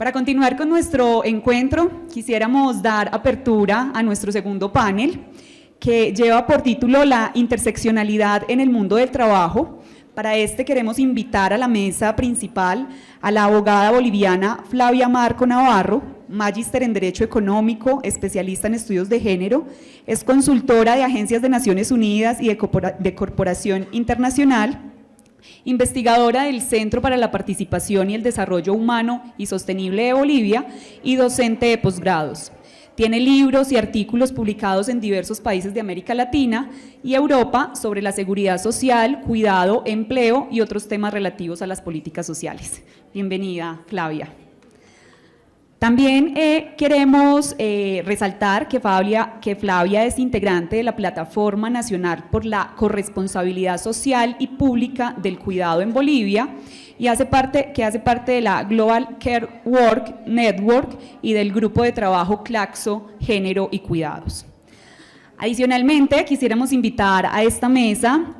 Para continuar con nuestro encuentro, quisiéramos dar apertura a nuestro segundo panel, que lleva por título La interseccionalidad en el mundo del trabajo. Para este queremos invitar a la mesa principal a la abogada boliviana Flavia Marco Navarro, magíster en Derecho Económico, especialista en estudios de género, es consultora de agencias de Naciones Unidas y de Corporación Internacional, investigadora del Centro para la Participación y el Desarrollo Humano y Sostenible de Bolivia y docente de posgrados. Tiene libros y artículos publicados en diversos países de América Latina y Europa sobre la seguridad social, cuidado, empleo y otros temas relativos a las políticas sociales. Bienvenida, Flavia. También queremos resaltar que Flavia es integrante de la Plataforma Nacional por la Corresponsabilidad Social y Pública del Cuidado en Bolivia y hace parte de la Global Care Work Network y del grupo de trabajo Claxo, Género y Cuidados. Adicionalmente, quisiéramos invitar a esta mesa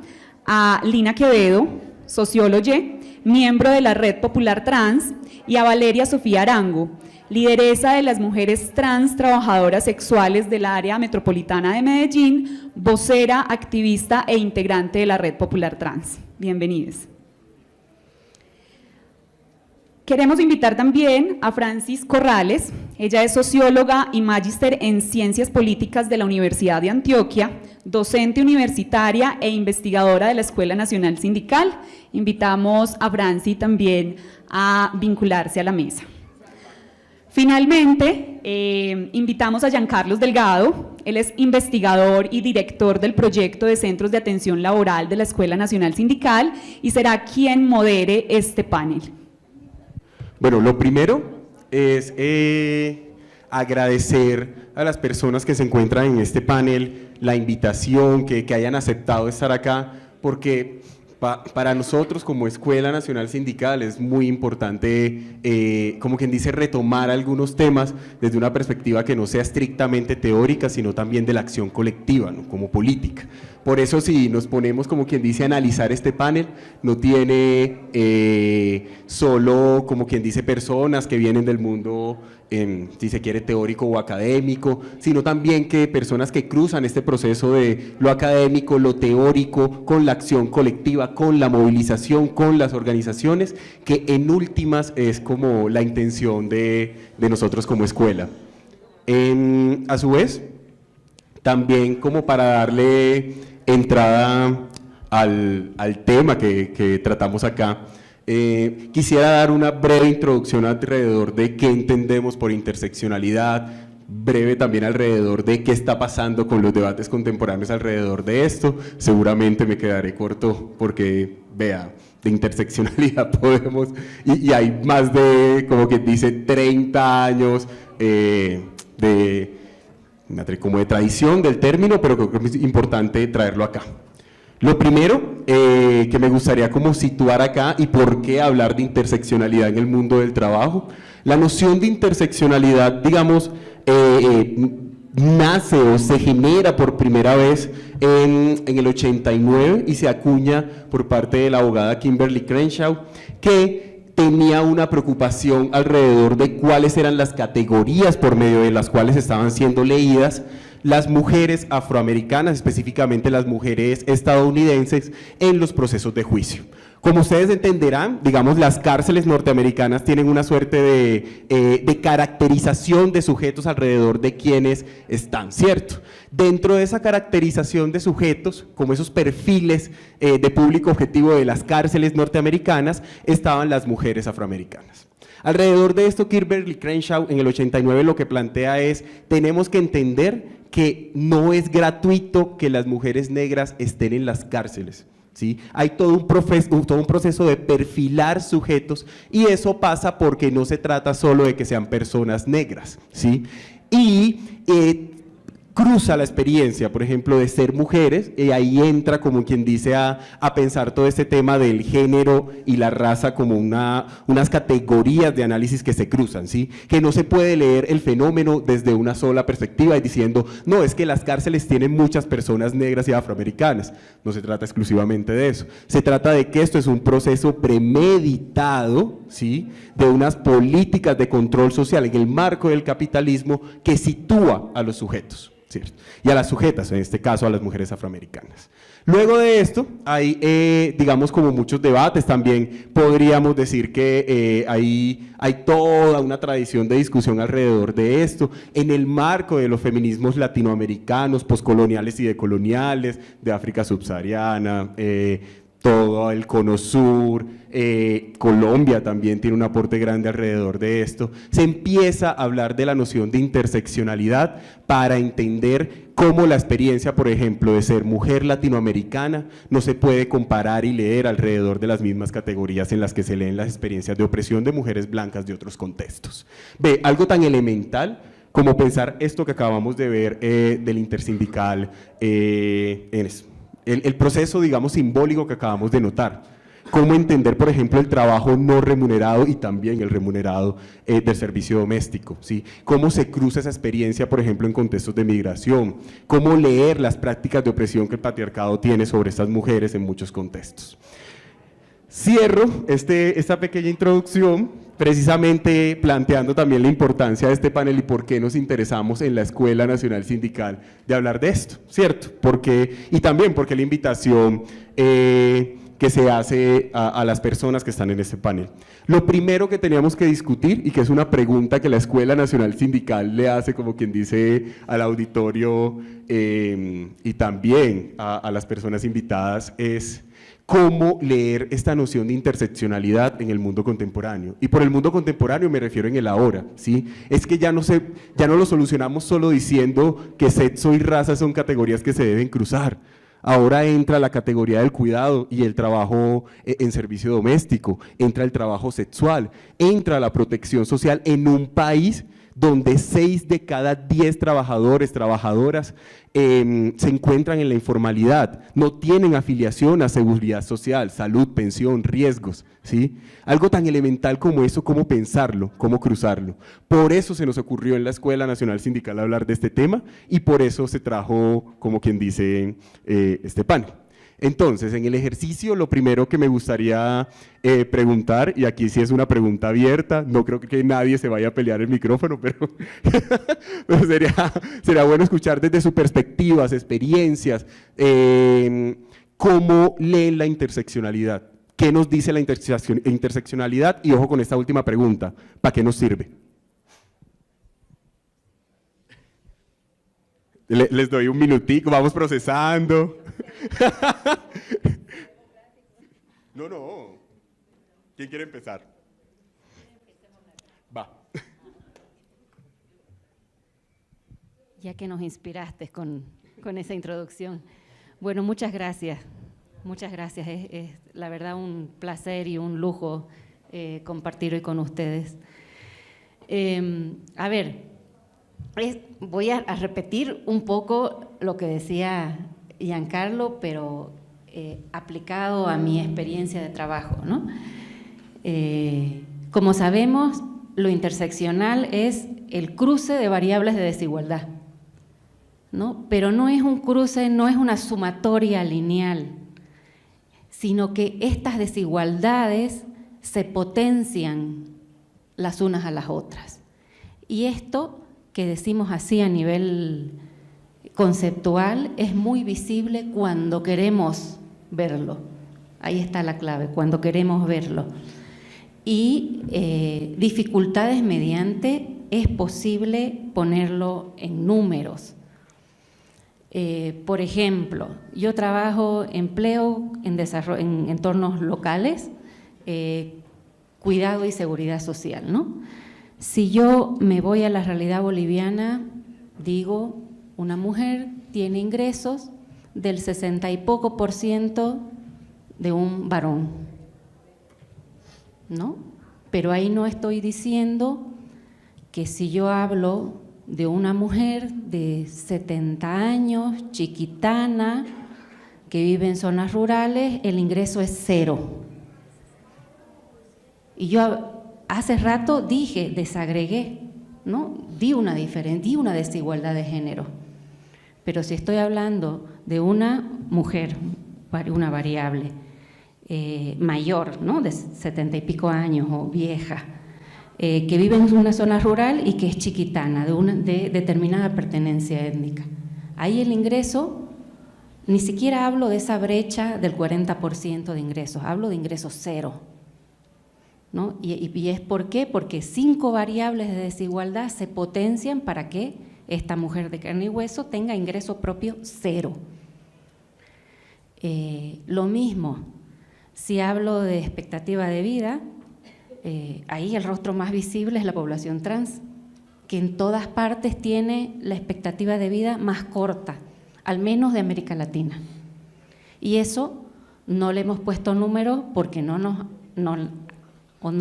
a Lina Quevedo, socióloga, miembro de la Red Popular Trans, y a Valeria Sofía Arango, lideresa de las mujeres trans trabajadoras sexuales del área metropolitana de Medellín, vocera, activista e integrante de la Red Popular Trans. Bienvenidos. Queremos invitar también a Francis Corrales. Ella es socióloga y magíster en Ciencias Políticas de la Universidad de Antioquia, docente universitaria e investigadora de la Escuela Nacional Sindical. Invitamos a Francis también a vincularse a la mesa. Finalmente, invitamos a Giancarlos Delgado. Él es investigador y director del proyecto de Centros de Atención Laboral de la Escuela Nacional Sindical y será quien modere este panel. Bueno, lo primero es agradecer a las personas que se encuentran en este panel la invitación, que hayan aceptado estar acá, porque para nosotros como Escuela Nacional Sindical es muy importante, como quien dice, retomar algunos temas desde una perspectiva que no sea estrictamente teórica, sino también de la acción colectiva, ¿no? Como política. Por eso, si nos ponemos, como quien dice, a analizar este panel, no tiene solo, como quien dice, personas que vienen del mundo, si se quiere, teórico o académico, sino también que personas que cruzan este proceso de lo académico, lo teórico, con la acción colectiva, con la movilización, con las organizaciones, que en últimas es como la intención de nosotros como escuela. A su vez, también como para darle entrada al tema que tratamos acá, quisiera dar una breve introducción alrededor de qué entendemos por interseccionalidad, breve también alrededor de qué está pasando con los debates contemporáneos alrededor de esto. Seguramente me quedaré corto porque, vea, de interseccionalidad podemos, y hay más de, como que dice, 30 años como de tradición del término, pero creo que es importante traerlo acá. Lo primero que me gustaría como situar acá y por qué hablar de interseccionalidad en el mundo del trabajo. La noción de interseccionalidad, digamos, nace o se genera por primera vez en el 89 y se acuña por parte de la abogada Kimberly Crenshaw, que tenía una preocupación alrededor de cuáles eran las categorías por medio de las cuales estaban siendo leídas las mujeres afroamericanas, específicamente las mujeres estadounidenses, en los procesos de juicio. Como ustedes entenderán, digamos, las cárceles norteamericanas tienen una suerte de caracterización de sujetos alrededor de quienes están, ¿cierto? Dentro de esa caracterización de sujetos, como esos perfiles de público objetivo de las cárceles norteamericanas, estaban las mujeres afroamericanas. Alrededor de esto, Kimberly Crenshaw en el 89 lo que plantea es, tenemos que entender que no es gratuito que las mujeres negras estén en las cárceles, ¿sí? Hay todo un proceso de perfilar sujetos y eso pasa porque no se trata solo de que sean personas negras, ¿sí? Y cruza la experiencia, por ejemplo, de ser mujeres, y ahí entra, como quien dice, a pensar todo este tema del género y la raza como unas categorías de análisis que se cruzan, ¿sí? Que no se puede leer el fenómeno desde una sola perspectiva y diciendo, no, es que las cárceles tienen muchas personas negras y afroamericanas. No se trata exclusivamente de eso. Se trata de que esto es un proceso premeditado, ¿sí?, de unas políticas de control social en el marco del capitalismo que sitúa a los sujetos, ¿cierto?, y a las sujetas, en este caso a las mujeres afroamericanas. Luego de esto, hay, digamos, como muchos debates, también podríamos decir que hay toda una tradición de discusión alrededor de esto, en el marco de los feminismos latinoamericanos, poscoloniales y decoloniales, de África subsahariana, todo el Cono Sur, Colombia también tiene un aporte grande alrededor de esto. Se empieza a hablar de la noción de interseccionalidad para entender cómo la experiencia, por ejemplo, de ser mujer latinoamericana no se puede comparar y leer alrededor de las mismas categorías en las que se leen las experiencias de opresión de mujeres blancas de otros contextos. Ve, algo tan elemental como pensar esto que acabamos de ver del intersindical, el proceso, digamos, simbólico que acabamos de notar. Cómo entender, por ejemplo, el trabajo no remunerado y también el remunerado del servicio doméstico, ¿sí? Cómo se cruza esa experiencia, por ejemplo, en contextos de migración. Cómo leer las prácticas de opresión que el patriarcado tiene sobre estas mujeres en muchos contextos. Cierro esta pequeña introducción precisamente planteando también la importancia de este panel y por qué nos interesamos en la Escuela Nacional Sindical de hablar de esto, ¿cierto? Y también porque la invitación que se hace a las personas que están en este panel. Lo primero que teníamos que discutir, y que es una pregunta que la Escuela Nacional Sindical le hace, como quien dice, al auditorio y también a las personas invitadas, es cómo leer esta noción de interseccionalidad en el mundo contemporáneo. Y por el mundo contemporáneo me refiero en el ahora, ¿sí? Es que ya no lo solucionamos solo diciendo que sexo y raza son categorías que se deben cruzar. Ahora entra la categoría del cuidado y el trabajo en servicio doméstico, entra el trabajo sexual, entra la protección social en un país donde 6 de cada 10 trabajadores, trabajadoras se encuentran en la informalidad, no tienen afiliación a seguridad social, salud, pensión, riesgos, ¿sí? Algo tan elemental como eso, cómo pensarlo, cómo cruzarlo. Por eso se nos ocurrió en la Escuela Nacional Sindical hablar de este tema y por eso se trajo, como quien dice, este panel. Entonces, en el ejercicio, lo primero que me gustaría preguntar, y aquí sí es una pregunta abierta, no creo que nadie se vaya a pelear el micrófono, pero, pero sería bueno escuchar desde sus perspectivas, experiencias, cómo leen la interseccionalidad, qué nos dice la interseccionalidad, y ojo con esta última pregunta, ¿para qué nos sirve? Les doy un minutico, vamos procesando. No. ¿Quién quiere empezar? Va. Ya que nos inspiraste con esa introducción. Bueno, muchas gracias. Muchas gracias. Es la verdad un placer y un lujo compartir hoy con ustedes. A ver, voy a repetir un poco lo que decía Giancarlo, pero aplicado a mi experiencia de trabajo, ¿no? Como sabemos, lo interseccional es el cruce de variables de desigualdad, ¿no? Pero no es un cruce, no es una sumatoria lineal, sino que estas desigualdades se potencian las unas a las otras. Y esto, que decimos así a nivel conceptual, es muy visible cuando queremos verlo. Ahí está la clave, cuando queremos verlo. Y dificultades mediante es posible ponerlo en números. Por ejemplo, yo trabajo empleo en entornos locales, cuidado y seguridad social, ¿no? Si yo me voy a la realidad boliviana, digo, una mujer tiene ingresos del 60 y poco % de un varón, ¿no? Pero ahí no estoy diciendo que si yo hablo de una mujer de 70 años, chiquitana, que vive en zonas rurales, el ingreso es 0. Y yo hace rato dije, desagregué, ¿no? Di una desigualdad de género. Pero si estoy hablando de una mujer, una variable, mayor, ¿no? De 70 y pico años o vieja, que vive en una zona rural y que es chiquitana, de determinada pertenencia étnica. Ahí el ingreso, ni siquiera hablo de esa brecha del 40% de ingresos, hablo de ingresos cero, ¿no? Y es ¿por qué? Porque 5 variables de desigualdad se potencian para que esta mujer de carne y hueso tenga ingreso propio cero. Lo mismo, si hablo de expectativa de vida, ahí el rostro más visible es la población trans, que en todas partes tiene la expectativa de vida más corta, al menos de América Latina. Y eso no le hemos puesto número porque no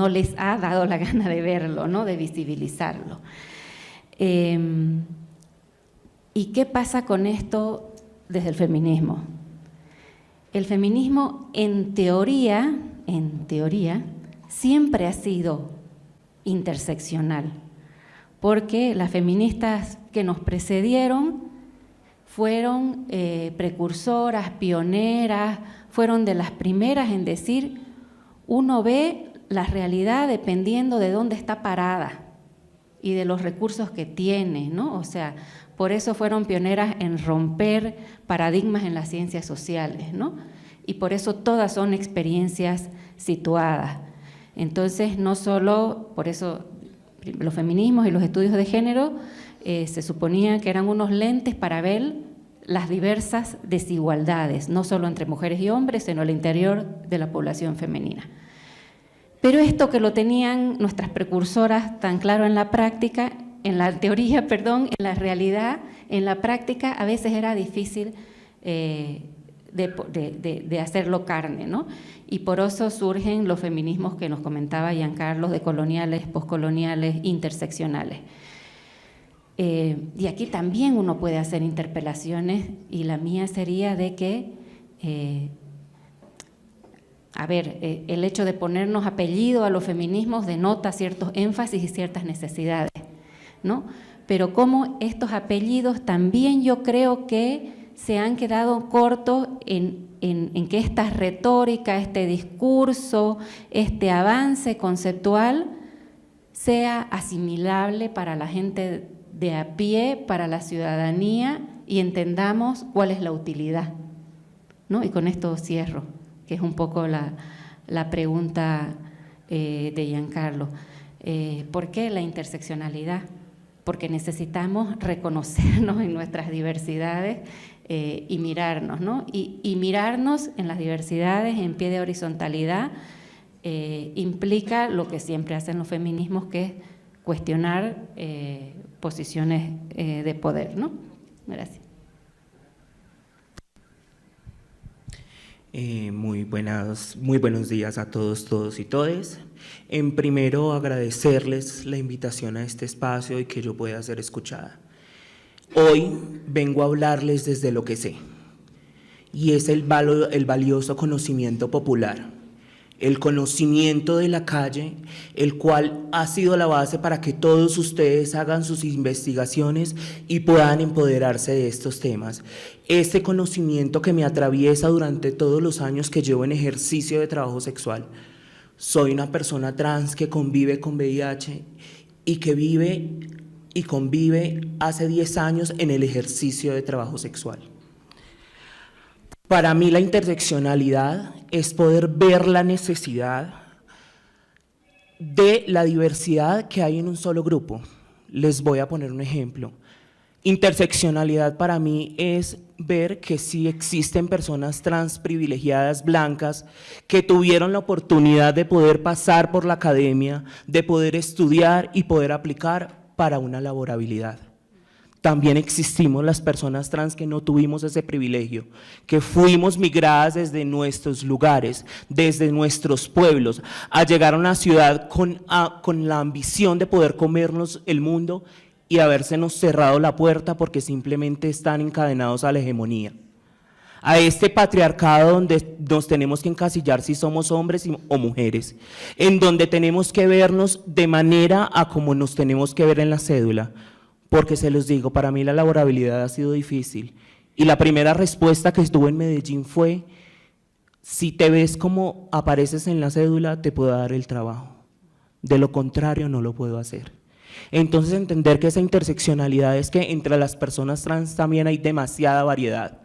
les ha dado la gana de verlo, ¿no? De visibilizarlo. ¿Y qué pasa con esto desde el feminismo? El feminismo, en teoría, siempre ha sido interseccional, porque las feministas que nos precedieron fueron precursoras, pioneras, fueron de las primeras en decir, uno ve la realidad dependiendo de dónde está parada y de los recursos que tiene, ¿no? O sea, por eso fueron pioneras en romper paradigmas en las ciencias sociales, ¿no? Y por eso todas son experiencias situadas. Entonces, no solo, por eso los feminismos y los estudios de género se suponía que eran unos lentes para ver las diversas desigualdades, no solo entre mujeres y hombres, sino al interior de la población femenina. Pero esto que lo tenían nuestras precursoras tan claro en la práctica, en la teoría, perdón, en la realidad, en la práctica a veces era difícil de hacerlo carne, ¿no? Y por eso surgen los feminismos que nos comentaba Giancarlo, de coloniales, poscoloniales, interseccionales. Y aquí también uno puede hacer interpelaciones y la mía sería de que, el hecho de ponernos apellido a los feminismos denota ciertos énfasis y ciertas necesidades, ¿no? Pero como estos apellidos también yo creo que se han quedado cortos en que esta retórica, este discurso, este avance conceptual sea asimilable para la gente de a pie, para la ciudadanía, y entendamos cuál es la utilidad, ¿no? Y con esto cierro, que es un poco la pregunta de Giancarlo. ¿Por qué la interseccionalidad? Porque necesitamos reconocernos en nuestras diversidades y mirarnos, ¿no? Y mirarnos en las diversidades en pie de horizontalidad implica lo que siempre hacen los feminismos, que es cuestionar posiciones de poder, ¿no? Gracias. Muy buenos días a todos y todes. En primero, agradecerles la invitación a este espacio y que yo pueda ser escuchada. Hoy vengo a hablarles desde lo que sé, y es el valioso conocimiento popular, el conocimiento de la calle, el cual ha sido la base para que todos ustedes hagan sus investigaciones y puedan empoderarse de estos temas. Este conocimiento que me atraviesa durante todos los años que llevo en ejercicio de trabajo sexual. Soy una persona trans que convive con VIH y que vive y convive hace 10 años en el ejercicio de trabajo sexual. Para mí la interseccionalidad es poder ver la necesidad de la diversidad que hay en un solo grupo. Les voy a poner un ejemplo. Interseccionalidad para mí es ver que sí existen personas trans privilegiadas, blancas, que tuvieron la oportunidad de poder pasar por la academia, de poder estudiar y poder aplicar para una laborabilidad. También existimos las personas trans que no tuvimos ese privilegio, que fuimos migradas desde nuestros lugares, desde nuestros pueblos, a llegar a una ciudad con la ambición de poder comernos el mundo y habérsenos cerrado la puerta porque simplemente están encadenados a la hegemonía. A este patriarcado donde nos tenemos que encasillar si somos hombres o mujeres, en donde tenemos que vernos de manera a como nos tenemos que ver en la cédula. Porque se los digo, para mí la laborabilidad ha sido difícil y la primera respuesta que estuve en Medellín fue: Si te ves como apareces en la cédula, te puedo dar el trabajo. De lo contrario, no lo puedo hacer. Entonces, entender que esa interseccionalidad es que entre las personas trans también hay demasiada variedad.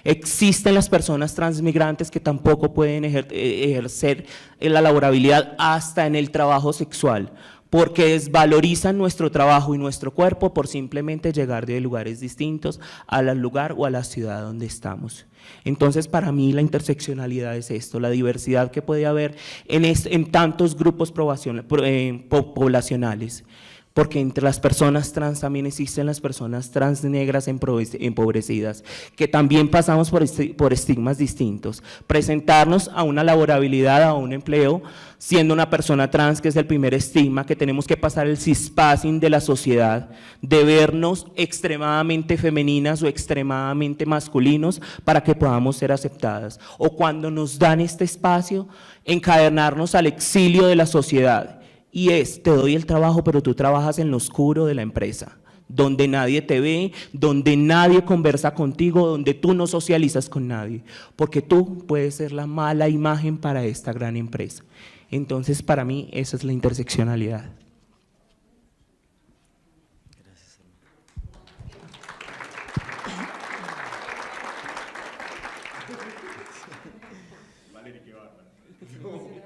Existen las personas transmigrantes que tampoco pueden ejercer la laborabilidad hasta en el trabajo sexual, porque desvalorizan nuestro trabajo y nuestro cuerpo por simplemente llegar de lugares distintos al lugar o a la ciudad donde estamos. Entonces, para mí la interseccionalidad es esto, la diversidad que puede haber en tantos grupos poblacionales. Porque entre las personas trans también existen las personas trans negras empobrecidas, que también pasamos por estigmas distintos. Presentarnos a una laborabilidad, a un empleo, siendo una persona trans, que es el primer estigma, que tenemos que pasar el cispassing de la sociedad, de vernos extremadamente femeninas o extremadamente masculinos para que podamos ser aceptadas. O cuando nos dan este espacio, encadenarnos al exilio de la sociedad. Y te doy el trabajo, pero tú trabajas en lo oscuro de la empresa, donde nadie te ve, donde nadie conversa contigo, donde tú no socializas con nadie, porque tú puedes ser la mala imagen para esta gran empresa. Entonces, para mí, esa es la interseccionalidad.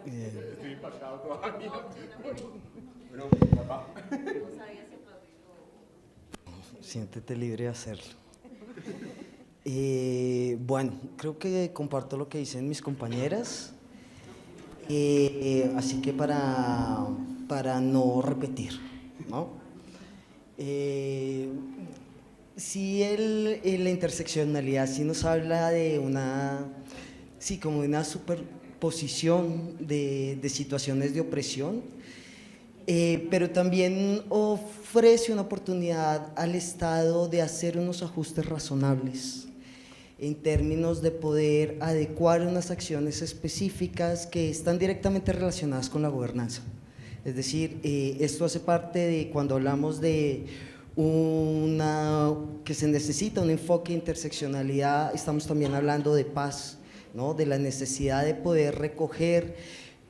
Estoy impactado todavía. Siéntete libre de hacerlo. Bueno, creo que comparto lo que dicen mis compañeras, así que para no repetir, ¿no? Sí, la interseccionalidad sí nos habla de como de una superposición de situaciones de opresión, pero también ofrece una oportunidad al Estado de hacer unos ajustes razonables en términos de poder adecuar unas acciones específicas que están directamente relacionadas con la gobernanza. Es decir, esto hace parte de cuando hablamos de que se necesita un enfoque de interseccionalidad, estamos también hablando de paz, ¿no? De la necesidad de poder recoger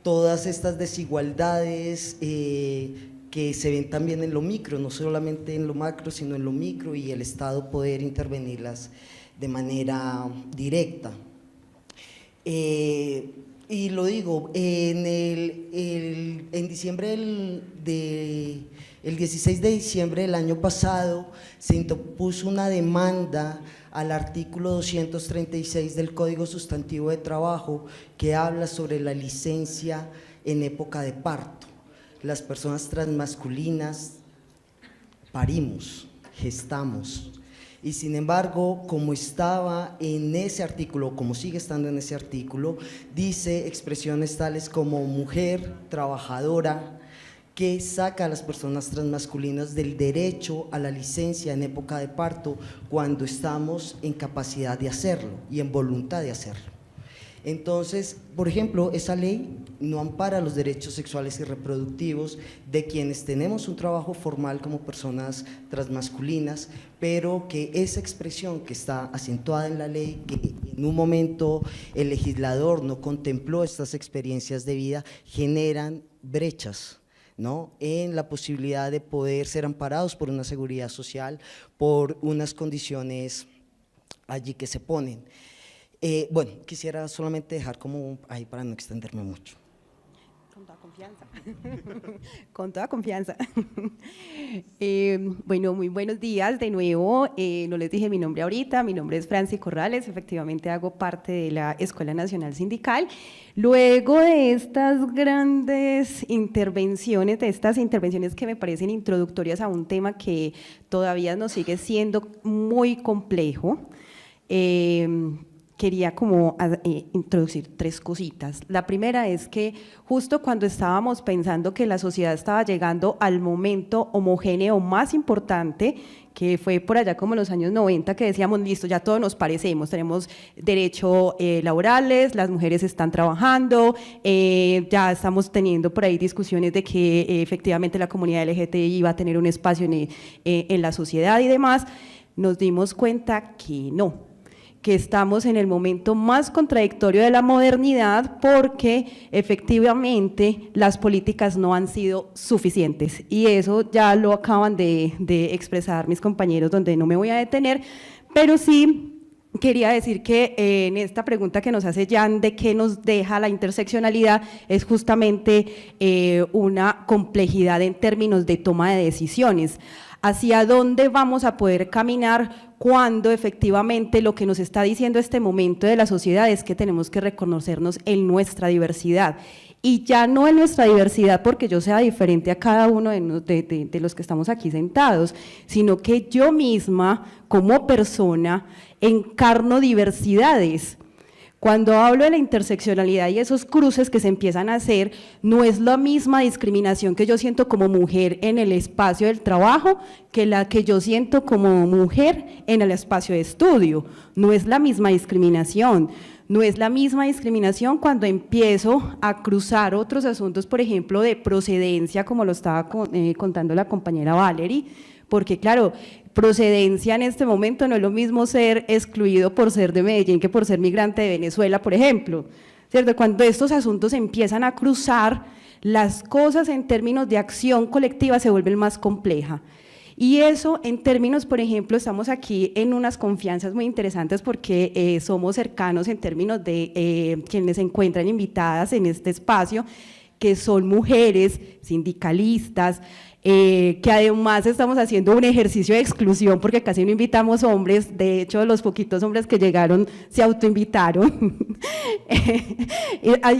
todas estas desigualdades que se ven también en lo micro, no solamente en lo macro, sino en lo micro, y el Estado poder intervenirlas de manera directa. Y lo digo, en diciembre el 16 de diciembre del año pasado se interpuso una demanda al artículo 236 del Código Sustantivo de Trabajo, que habla sobre la licencia en época de parto. Las personas transmasculinas parimos, gestamos, y sin embargo, como estaba en ese artículo, como sigue estando en ese artículo, dice expresiones tales como mujer, trabajadora, que saca a las personas transmasculinas del derecho a la licencia en época de parto cuando estamos en capacidad de hacerlo y en voluntad de hacerlo. Entonces, por ejemplo, esa ley no ampara los derechos sexuales y reproductivos de quienes tenemos un trabajo formal como personas transmasculinas, pero que esa expresión que está acentuada en la ley, que en un momento el legislador no contempló estas experiencias de vida, generan brechas, ¿no? En la posibilidad de poder ser amparados por una seguridad social, por unas condiciones allí que se ponen. Bueno, quisiera solamente dejar como ahí para no extenderme mucho. Con toda confianza. Con toda confianza. Bueno, muy buenos días de nuevo. No les dije mi nombre ahorita, mi nombre es Franci Corrales, efectivamente hago parte de la Escuela Nacional Sindical. Luego de estas grandes intervenciones, que me parecen introductorias a un tema que todavía nos sigue siendo muy complejo, quería como introducir tres cositas. La primera es que justo cuando estábamos pensando que la sociedad estaba llegando al momento homogéneo más importante, que fue por allá como en los años 90, que decíamos, listo, ya todos nos parecemos, tenemos derechos laborales, las mujeres están trabajando, ya estamos teniendo por ahí discusiones de que efectivamente la comunidad LGTBI iba a tener un espacio en la sociedad y demás, nos dimos cuenta que no, que estamos en el momento más contradictorio de la modernidad porque efectivamente las políticas no han sido suficientes y eso ya lo acaban de expresar mis compañeros, donde no me voy a detener, pero sí quería decir que en esta pregunta que nos hace Jan de qué nos deja la interseccionalidad es justamente una complejidad en términos de toma de decisiones. ¿Hacia dónde vamos a poder caminar cuando efectivamente lo que nos está diciendo este momento de la sociedad es que tenemos que reconocernos en nuestra diversidad? Y ya no en nuestra diversidad porque yo sea diferente a cada uno de los que estamos aquí sentados, sino que yo misma, como persona, encarno diversidades. Cuando hablo de la interseccionalidad y esos cruces que se empiezan a hacer, no es la misma discriminación que yo siento como mujer en el espacio del trabajo que la que yo siento como mujer en el espacio de estudio. No es la misma discriminación. No es la misma discriminación cuando empiezo a cruzar otros asuntos, por ejemplo, de procedencia, como lo estaba contando la compañera Valerie, porque claro, procedencia en este momento no es lo mismo ser excluido por ser de Medellín que por ser migrante de Venezuela, por ejemplo, ¿cierto? Cuando estos asuntos empiezan a cruzar, las cosas en términos de acción colectiva se vuelven más complejas. Y eso en términos, por ejemplo, estamos aquí en unas confianzas muy interesantes porque somos cercanos en términos de quienes se encuentran invitadas en este espacio, que son mujeres sindicalistas, que además estamos haciendo un ejercicio de exclusión porque casi no invitamos hombres, de hecho los poquitos hombres que llegaron se autoinvitaron.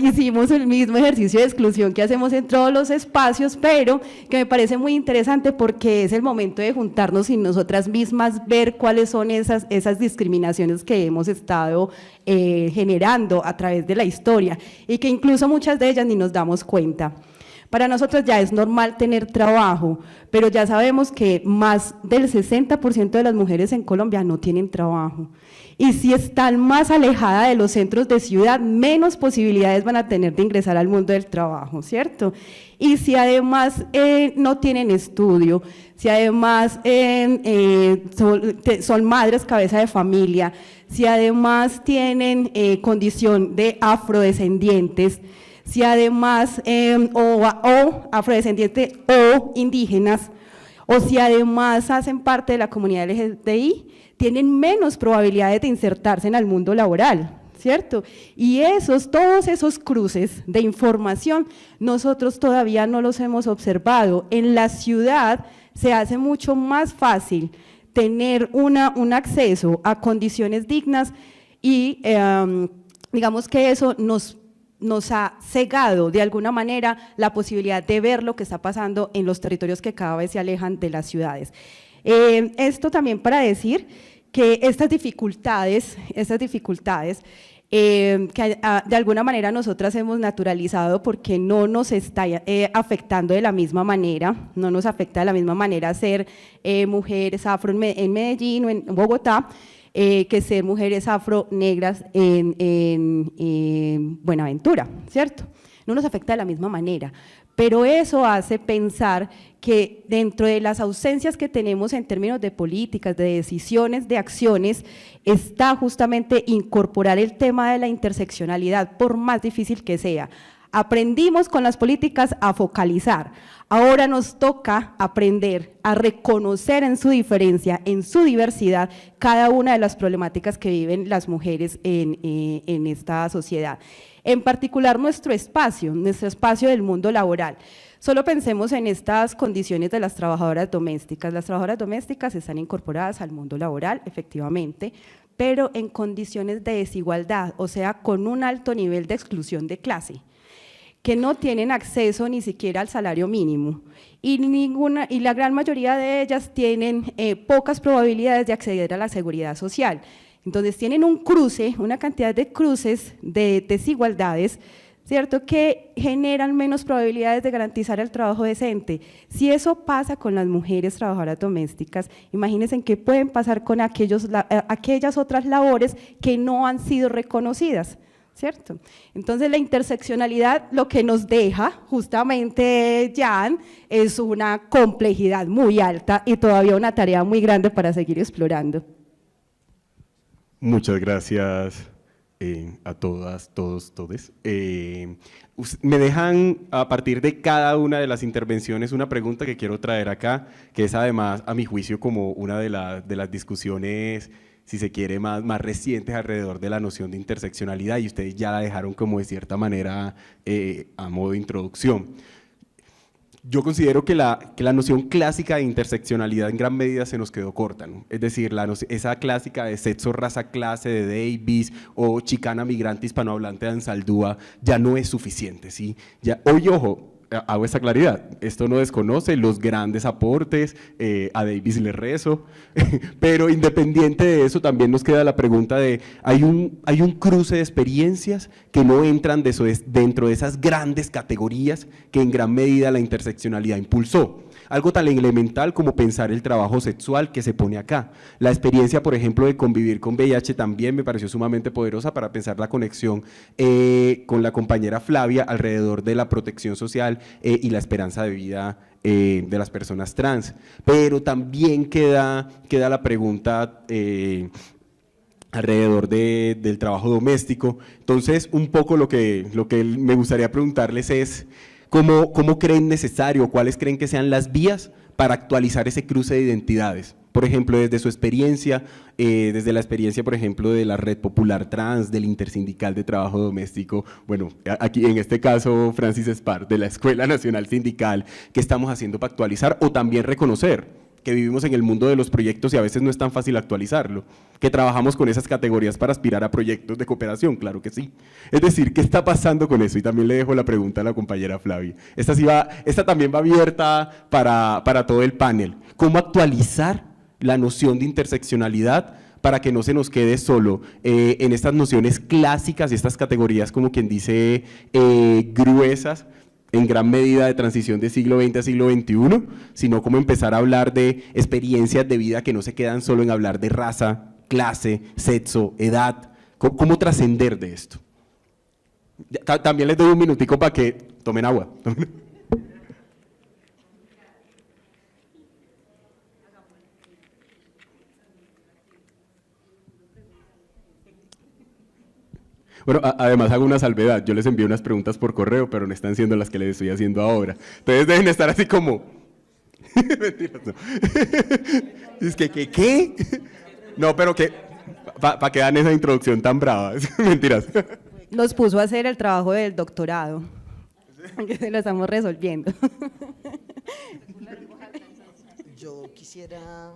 Hicimos el mismo ejercicio de exclusión que hacemos en todos los espacios, pero que me parece muy interesante porque es el momento de juntarnos y nosotras mismas ver cuáles son esas discriminaciones que hemos estado generando a través de la historia y que incluso muchas de ellas ni nos damos cuenta. Para nosotros ya es normal tener trabajo, pero ya sabemos que más del 60% de las mujeres en Colombia no tienen trabajo. Y si están más alejadas de los centros de ciudad, menos posibilidades van a tener de ingresar al mundo del trabajo, ¿cierto? Y si además no tienen estudio, si además son madres cabeza de familia, si además tienen condición de afrodescendientes, si además o afrodescendientes o indígenas, o si además hacen parte de la comunidad LGTBI, tienen menos probabilidades de insertarse en el mundo laboral, ¿cierto? Y todos esos cruces de información, nosotros todavía no los hemos observado. En la ciudad se hace mucho más fácil tener un acceso a condiciones dignas y digamos que eso nos ha cegado de alguna manera la posibilidad de ver lo que está pasando en los territorios que cada vez se alejan de las ciudades. Esto también para decir que estas dificultades que de alguna manera nosotras hemos naturalizado porque no nos está afectando de la misma manera, no nos afecta de la misma manera ser mujeres afro en Medellín o en Bogotá, que ser mujeres afro negras en Buenaventura, ¿cierto? No nos afecta de la misma manera, pero eso hace pensar que dentro de las ausencias que tenemos en términos de políticas, de decisiones, de acciones, está justamente incorporar el tema de la interseccionalidad, por más difícil que sea. Aprendimos con las políticas a focalizar, ahora nos toca aprender a reconocer en su diferencia, en su diversidad, cada una de las problemáticas que viven las mujeres en esta sociedad. En particular nuestro espacio del mundo laboral. Solo pensemos en estas condiciones de las trabajadoras domésticas. Las trabajadoras domésticas están incorporadas al mundo laboral, efectivamente, pero en condiciones de desigualdad, o sea, con un alto nivel de exclusión de clase, que no tienen acceso ni siquiera al salario mínimo y la gran mayoría de ellas tienen pocas probabilidades de acceder a la seguridad social. Entonces tienen un cruce, una cantidad de cruces de desigualdades, ¿cierto?, que generan menos probabilidades de garantizar el trabajo decente. Si eso pasa con las mujeres trabajadoras domésticas, imagínense qué pueden pasar con aquellas otras labores que no han sido reconocidas, ¿cierto? Entonces la interseccionalidad lo que nos deja justamente, Jan, es una complejidad muy alta y todavía una tarea muy grande para seguir explorando. Muchas gracias a todas, todos, todes. Me dejan a partir de cada una de las intervenciones una pregunta que quiero traer acá, que es además, a mi juicio, como una de las discusiones, si se quiere, más recientes alrededor de la noción de interseccionalidad, y ustedes ya la dejaron como de cierta manera a modo de introducción. Yo considero que la noción clásica de interseccionalidad en gran medida se nos quedó corta, ¿no? Es decir, esa clásica de sexo, raza, clase de Davis o chicana migrante hispanohablante de Ansaldúa ya no es suficiente, ¿sí? Ya, hoy, ojo, hago esa claridad, esto no desconoce los grandes aportes, a Davis le rezo, pero independiente de eso también nos queda la pregunta de, hay un cruce de experiencias que no entran dentro de esas grandes categorías que en gran medida la interseccionalidad impulsó. Algo tan elemental como pensar el trabajo sexual que se pone acá. La experiencia, por ejemplo, de convivir con VIH también me pareció sumamente poderosa para pensar la conexión con la compañera Flavia alrededor de la protección social y la esperanza de vida de las personas trans. Pero también queda la pregunta alrededor del trabajo doméstico. Entonces, un poco lo que me gustaría preguntarles es, ¿cómo creen necesario, cuáles creen que sean las vías para actualizar ese cruce de identidades? Por ejemplo, desde su experiencia, desde la experiencia, por ejemplo, de la Red Popular Trans, del Intersindical de Trabajo Doméstico, bueno, aquí en este caso Francis Espar, de la Escuela Nacional Sindical, ¿qué estamos haciendo para actualizar? O también reconocer que vivimos en el mundo de los proyectos y a veces no es tan fácil actualizarlo, que trabajamos con esas categorías para aspirar a proyectos de cooperación, claro que sí. Es decir, ¿qué está pasando con eso? Y también le dejo la pregunta a la compañera Flavia. Esta también va abierta para todo el panel. ¿Cómo actualizar la noción de interseccionalidad para que no se nos quede solo en estas nociones clásicas y estas categorías, como quien dice, gruesas, en gran medida de transición de siglo XX a siglo XXI, sino como empezar a hablar de experiencias de vida que no se quedan solo en hablar de raza, clase, sexo, edad? ¿Cómo trascender de esto? También les doy un minutico para que tomen agua. Bueno, además hago una salvedad, yo les envío unas preguntas por correo, pero no están siendo las que les estoy haciendo ahora. Entonces deben estar así como… Mentiras, no. Es que, ¿qué? No, pero que… ¿Para qué dan esa introducción tan brava? Mentiras. Nos puso a hacer el trabajo del doctorado, que se lo estamos resolviendo. Yo quisiera,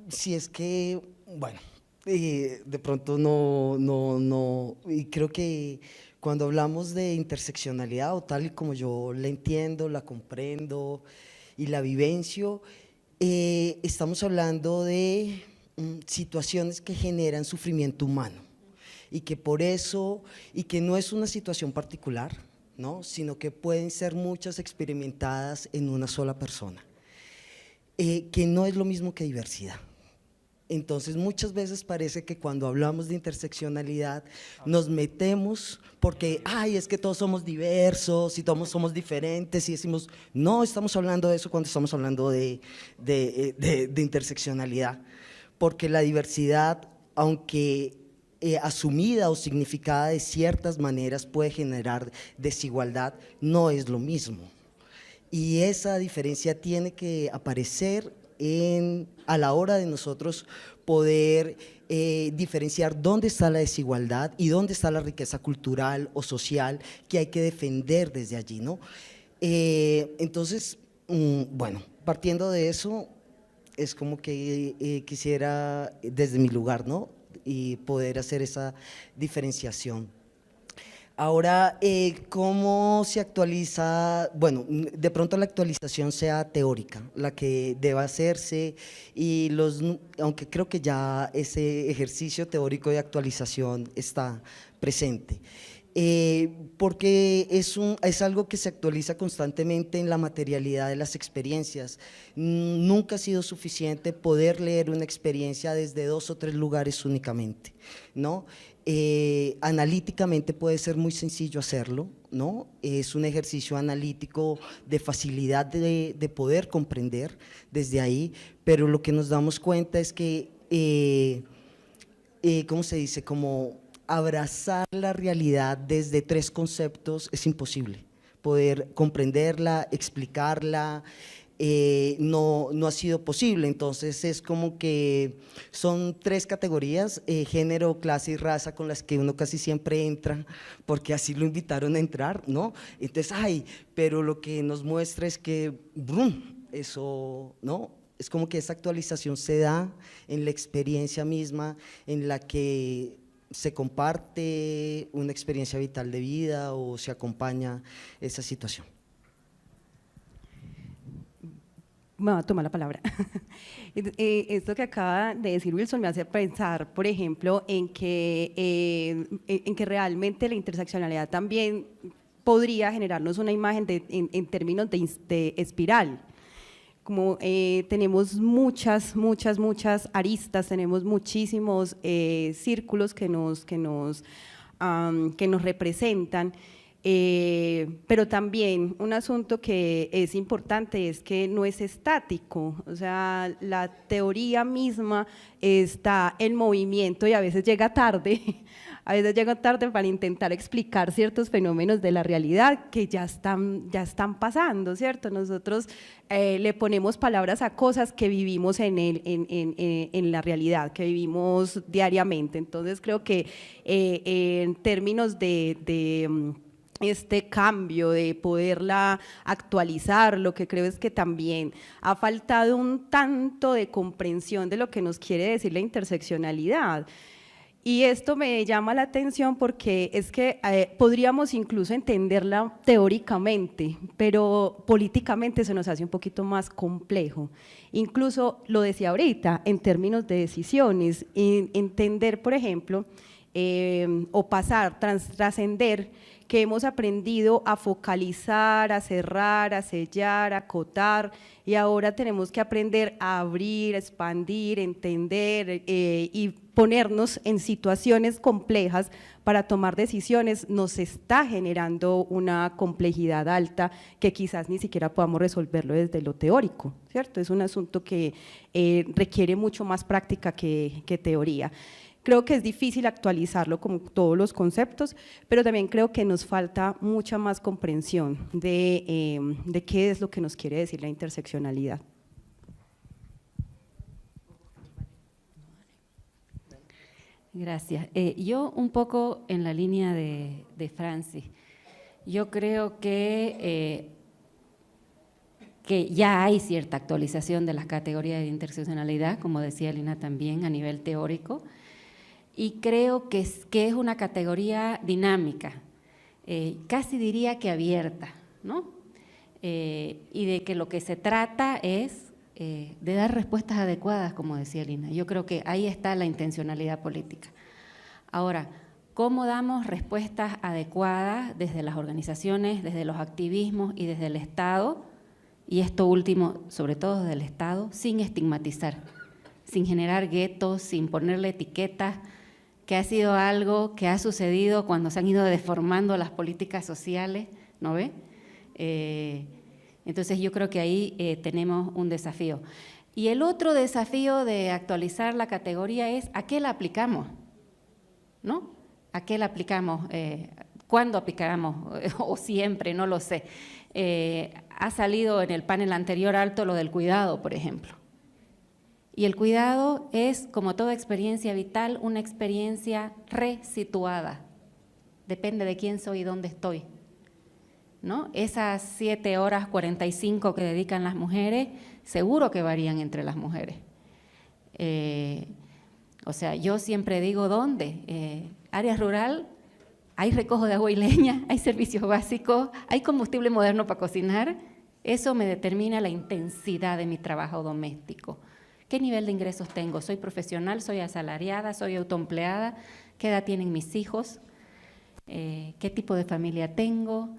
si es que, bueno, de pronto no, y creo que cuando hablamos de interseccionalidad o tal y como yo la entiendo, la comprendo y la vivencio, estamos hablando de situaciones que generan sufrimiento humano y que por eso, y que no es una situación particular, ¿no?, sino que pueden ser muchas experimentadas en una sola persona, que no es lo mismo que diversidad. Entonces, muchas veces parece que cuando hablamos de interseccionalidad nos metemos porque, ay, es que todos somos diversos y todos somos diferentes y decimos, no estamos hablando de eso cuando estamos hablando de interseccionalidad, porque la diversidad, aunque asumida o significada de ciertas maneras puede generar desigualdad, no es lo mismo. Y esa diferencia tiene que aparecer a la hora de nosotros poder diferenciar dónde está la desigualdad y dónde está la riqueza cultural o social que hay que defender desde allí, ¿no? Entonces, bueno, partiendo de eso, es como que quisiera, desde mi lugar, ¿no?, y poder hacer esa diferenciación. Ahora, ¿cómo se actualiza? Bueno, de pronto la actualización sea teórica, la que deba hacerse, y aunque creo que ya ese ejercicio teórico de actualización está presente. Porque es algo que se actualiza constantemente en la materialidad de las experiencias. Nunca ha sido suficiente poder leer una experiencia desde 2 o 3 lugares únicamente, ¿no? Analíticamente puede ser muy sencillo hacerlo, ¿no? Es un ejercicio analítico de facilidad de poder comprender desde ahí, pero lo que nos damos cuenta es que ¿cómo se dice? Como abrazar la realidad desde 3 conceptos es imposible. Poder comprenderla, explicarla, no ha sido posible. Entonces es como que son 3 categorías, género, clase y raza, con las que uno casi siempre entra, porque así lo invitaron a entrar, ¿no? Entonces, pero lo que nos muestra es que, ¡brum!, eso, ¿no? Es como que esa actualización se da en la experiencia misma, en la que se comparte una experiencia vital de vida o se acompaña esa situación. Me va a tomar la palabra. Esto que acaba de decir Wilson me hace pensar, por ejemplo, en que realmente la interseccionalidad también podría generarnos una imagen en términos de espiral. Como tenemos muchas aristas, tenemos muchísimos círculos que nos representan. Pero también un asunto que es importante es que no es estático, o sea, la teoría misma está en movimiento y a veces llega tarde para intentar explicar ciertos fenómenos de la realidad que ya están pasando, ¿cierto? Nosotros le ponemos palabras a cosas que vivimos en la realidad, que vivimos diariamente. Entonces creo que en términos de este cambio, de poderla actualizar, lo que creo es que también ha faltado un tanto de comprensión de lo que nos quiere decir la interseccionalidad. Y esto me llama la atención porque es que podríamos incluso entenderla teóricamente, pero políticamente se nos hace un poquito más complejo. Incluso, lo decía ahorita, en términos de decisiones, entender, por ejemplo, o pasar, trascender, que hemos aprendido a focalizar, a cerrar, a sellar, a acotar, y ahora tenemos que aprender a abrir, a expandir, entender y ponernos en situaciones complejas para tomar decisiones. Nos está generando una complejidad alta que quizás ni siquiera podamos resolverlo desde lo teórico, ¿cierto? Es un asunto que requiere mucho más práctica que teoría. Creo que es difícil actualizarlo como todos los conceptos, pero también creo que nos falta mucha más comprensión de qué es lo que nos quiere decir la interseccionalidad. Gracias. Yo un poco en la línea de Francis, yo creo que ya hay cierta actualización de las categorías de interseccionalidad, como decía Lina también, a nivel teórico, y creo que es una categoría dinámica, casi diría que abierta, ¿no? Y de que lo que se trata es de dar respuestas adecuadas, como decía Lina. Yo creo que ahí está la intencionalidad política. Ahora, ¿cómo damos respuestas adecuadas desde las organizaciones, desde los activismos y desde el Estado? Y esto último, sobre todo desde el Estado, sin estigmatizar, sin generar guetos, sin ponerle etiquetas, que ha sido algo que ha sucedido cuando se han ido deformando las políticas sociales, ¿no ve? Entonces yo creo que ahí tenemos un desafío. Y el otro desafío de actualizar la categoría es ¿a qué la aplicamos? ¿No? ¿A qué la aplicamos? ¿Cuándo aplicamos? O siempre, no lo sé. Ha salido en el panel anterior alto lo del cuidado, por ejemplo. Y el cuidado es, como toda experiencia vital, una experiencia resituada. Depende de quién soy y dónde estoy, ¿no? Esas 7 horas 45 que dedican las mujeres, seguro que varían entre las mujeres. O sea, yo siempre digo, ¿dónde? Área rural, hay recojo de agua y leña, hay servicios básicos, hay combustible moderno para cocinar. Eso me determina la intensidad de mi trabajo doméstico. ¿Qué nivel de ingresos tengo? ¿Soy profesional? ¿Soy asalariada? ¿Soy autoempleada? ¿Qué edad tienen mis hijos? ¿Qué tipo de familia tengo?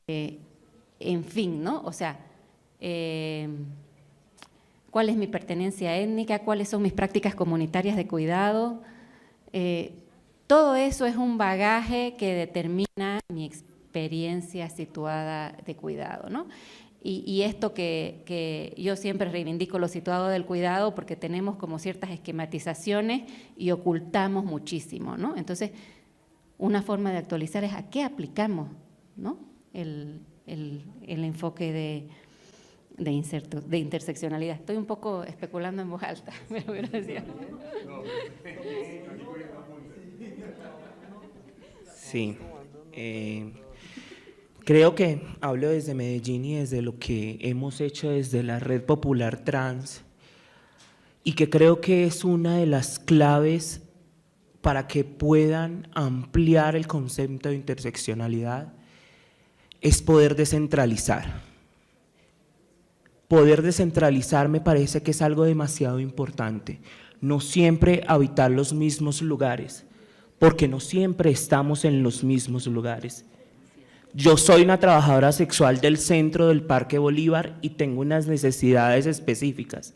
En fin, ¿no? O sea, ¿cuál es mi pertenencia étnica? ¿Cuáles son mis prácticas comunitarias de cuidado? Todo eso es un bagaje que determina mi experiencia situada de cuidado, ¿no? Y esto que yo siempre reivindico, lo situado del cuidado, porque tenemos como ciertas esquematizaciones y ocultamos muchísimo, ¿no? Entonces, una forma de actualizar es a qué aplicamos, ¿no? El enfoque de interseccionalidad. Estoy un poco especulando en voz alta, pero gracias. Sí. Creo que hablo desde Medellín y desde lo que hemos hecho desde la Red Popular Trans, y que creo que es una de las claves para que puedan ampliar el concepto de interseccionalidad, es poder descentralizar. Poder descentralizar me parece que es algo demasiado importante. No siempre habitar los mismos lugares, porque no siempre estamos en los mismos lugares. Yo soy una trabajadora sexual del centro del Parque Bolívar y tengo unas necesidades específicas,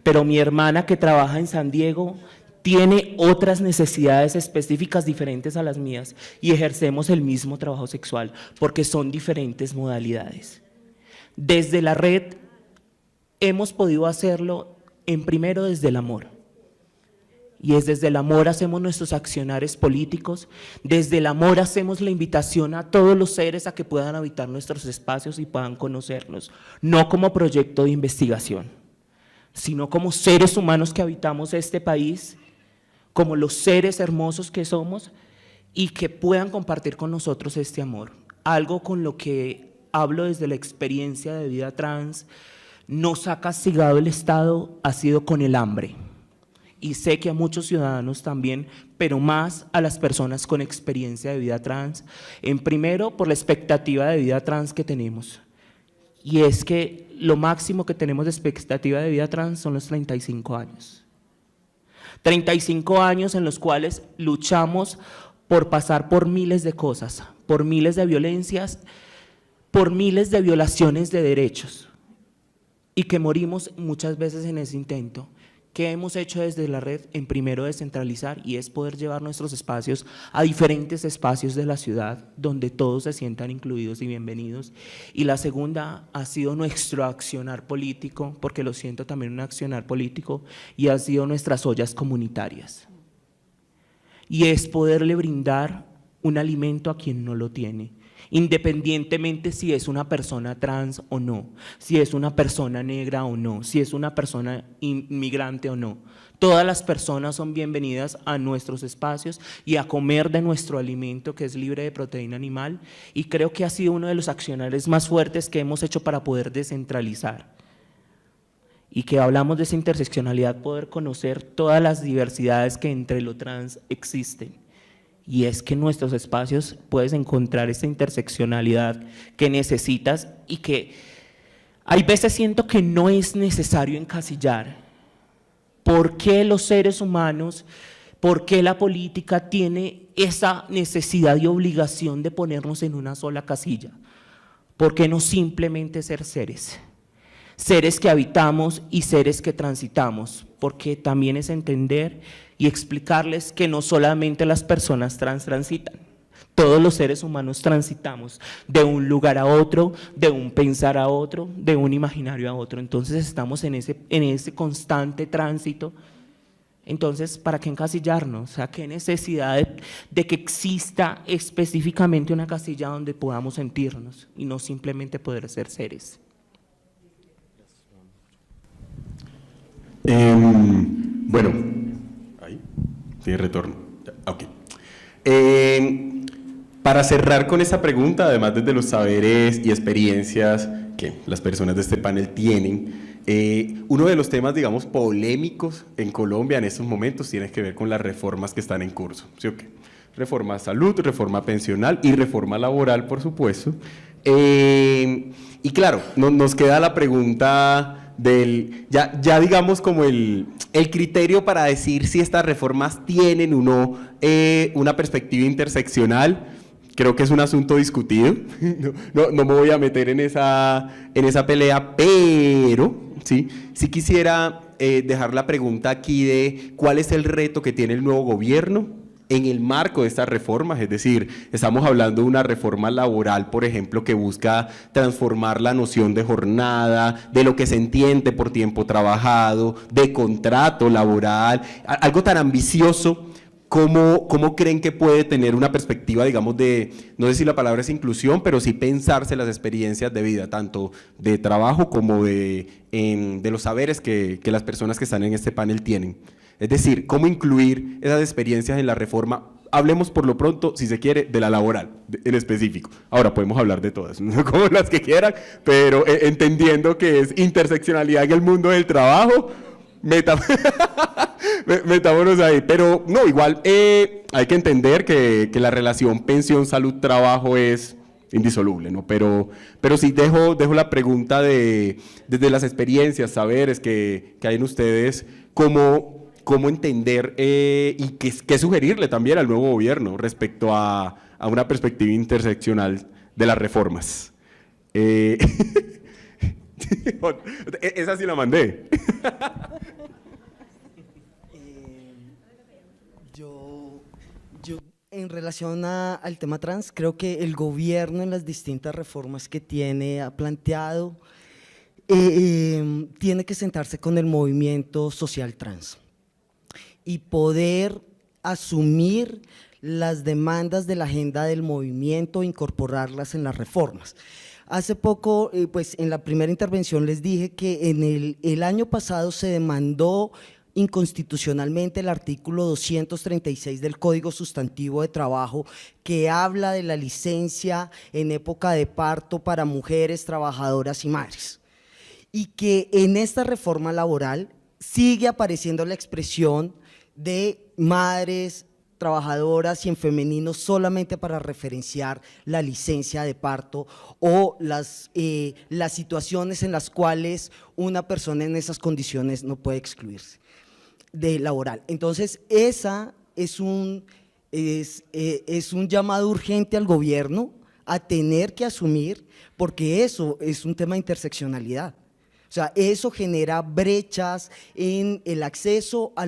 pero mi hermana que trabaja en San Diego tiene otras necesidades específicas diferentes a las mías y ejercemos el mismo trabajo sexual porque son diferentes modalidades. Desde la red hemos podido hacerlo en primero desde el amor. Y es desde el amor hacemos nuestros accionares políticos, desde el amor hacemos la invitación a todos los seres a que puedan habitar nuestros espacios y puedan conocernos, no como proyecto de investigación, sino como seres humanos que habitamos este país, como los seres hermosos que somos y que puedan compartir con nosotros este amor. Algo con lo que hablo desde la experiencia de vida trans, nos ha castigado el Estado, ha sido con el hambre. Y sé que a muchos ciudadanos también, pero más a las personas con experiencia de vida trans, en primero por la expectativa de vida trans que tenemos. Y es que lo máximo que tenemos de expectativa de vida trans son los 35 años. 35 años en los cuales luchamos por pasar por miles de cosas, por miles de violencias, por miles de violaciones de derechos, y que morimos muchas veces en ese intento. ¿Qué hemos hecho desde la red? En primero descentralizar, y es poder llevar nuestros espacios a diferentes espacios de la ciudad donde todos se sientan incluidos y bienvenidos. Y la segunda ha sido nuestro accionar político, porque lo siento también un accionar político, y ha sido nuestras ollas comunitarias. Y es poderle brindar un alimento a quien no lo tiene, independientemente si es una persona trans o no, si es una persona negra o no, si es una persona inmigrante o no. Todas las personas son bienvenidas a nuestros espacios y a comer de nuestro alimento que es libre de proteína animal, y creo que ha sido uno de los accionarios más fuertes que hemos hecho para poder descentralizar. Y que hablamos de esa interseccionalidad, poder conocer todas las diversidades que entre lo trans existen. Y es que en nuestros espacios puedes encontrar esa interseccionalidad que necesitas, y que hay veces siento que no es necesario encasillar. ¿Por qué los seres humanos, por qué la política tiene esa necesidad y obligación de ponernos en una sola casilla? ¿Por qué no simplemente ser seres? Seres que habitamos y seres que transitamos, porque también es entender y explicarles que no solamente las personas trans transitan, todos los seres humanos transitamos de un lugar a otro, de un pensar a otro, de un imaginario a otro. Entonces estamos en ese constante tránsito. Entonces, ¿para qué encasillarnos? O sea, ¿qué necesidad de que exista específicamente una casilla donde podamos sentirnos y no simplemente poder ser seres? Bueno, ahí, tiene retorno. Ok. Para cerrar con esta pregunta, además desde los saberes y experiencias que las personas de este panel tienen, uno de los temas, digamos, polémicos en Colombia en estos momentos tiene que ver con las reformas que están en curso, ¿sí o qué? Reforma a salud, reforma pensional y reforma laboral, por supuesto. Y claro, nos queda la pregunta del, ya digamos como el criterio para decir si estas reformas tienen o no una perspectiva interseccional. Creo que es un asunto discutido, no me voy a meter en esa pelea, pero sí quisiera dejar la pregunta aquí de cuál es el reto que tiene el nuevo gobierno en el marco de estas reformas, es decir, estamos hablando de una reforma laboral, por ejemplo, que busca transformar la noción de jornada, de lo que se entiende por tiempo trabajado, de contrato laboral, algo tan ambicioso. ¿Cómo creen que puede tener una perspectiva, digamos, de, no sé si la palabra es inclusión, pero sí pensarse las experiencias de vida, tanto de trabajo como de los saberes que las personas que están en este panel tienen? Es decir, ¿cómo incluir esas experiencias en la reforma? Hablemos por lo pronto, si se quiere, de la laboral, en específico. Ahora, podemos hablar de todas, ¿no? Como las que quieran, pero entendiendo que es interseccionalidad en el mundo del trabajo, metámonos ahí. Pero no, igual hay que entender que la relación pensión-salud-trabajo es indisoluble, ¿no? Pero sí dejo la pregunta desde las experiencias, saberes que hay en ustedes, cómo entender y qué sugerirle también al nuevo gobierno respecto a una perspectiva interseccional de las reformas. Esa sí la mandé. Yo en relación al tema trans, creo que el gobierno en las distintas reformas que ha planteado, tiene que sentarse con el movimiento social trans y poder asumir las demandas de la agenda del movimiento e incorporarlas en las reformas. Hace poco, pues en la primera intervención les dije que en el año pasado se demandó inconstitucionalmente el artículo 236 del Código Sustantivo de Trabajo, que habla de la licencia en época de parto para mujeres, trabajadoras y madres, y que en esta reforma laboral sigue apareciendo la expresión de madres, trabajadoras y en femenino solamente para referenciar la licencia de parto o las situaciones en las cuales una persona en esas condiciones no puede excluirse de laboral. Entonces, esa es un llamado urgente al gobierno a tener que asumir, porque eso es un tema de interseccionalidad. O sea, eso genera brechas en el acceso a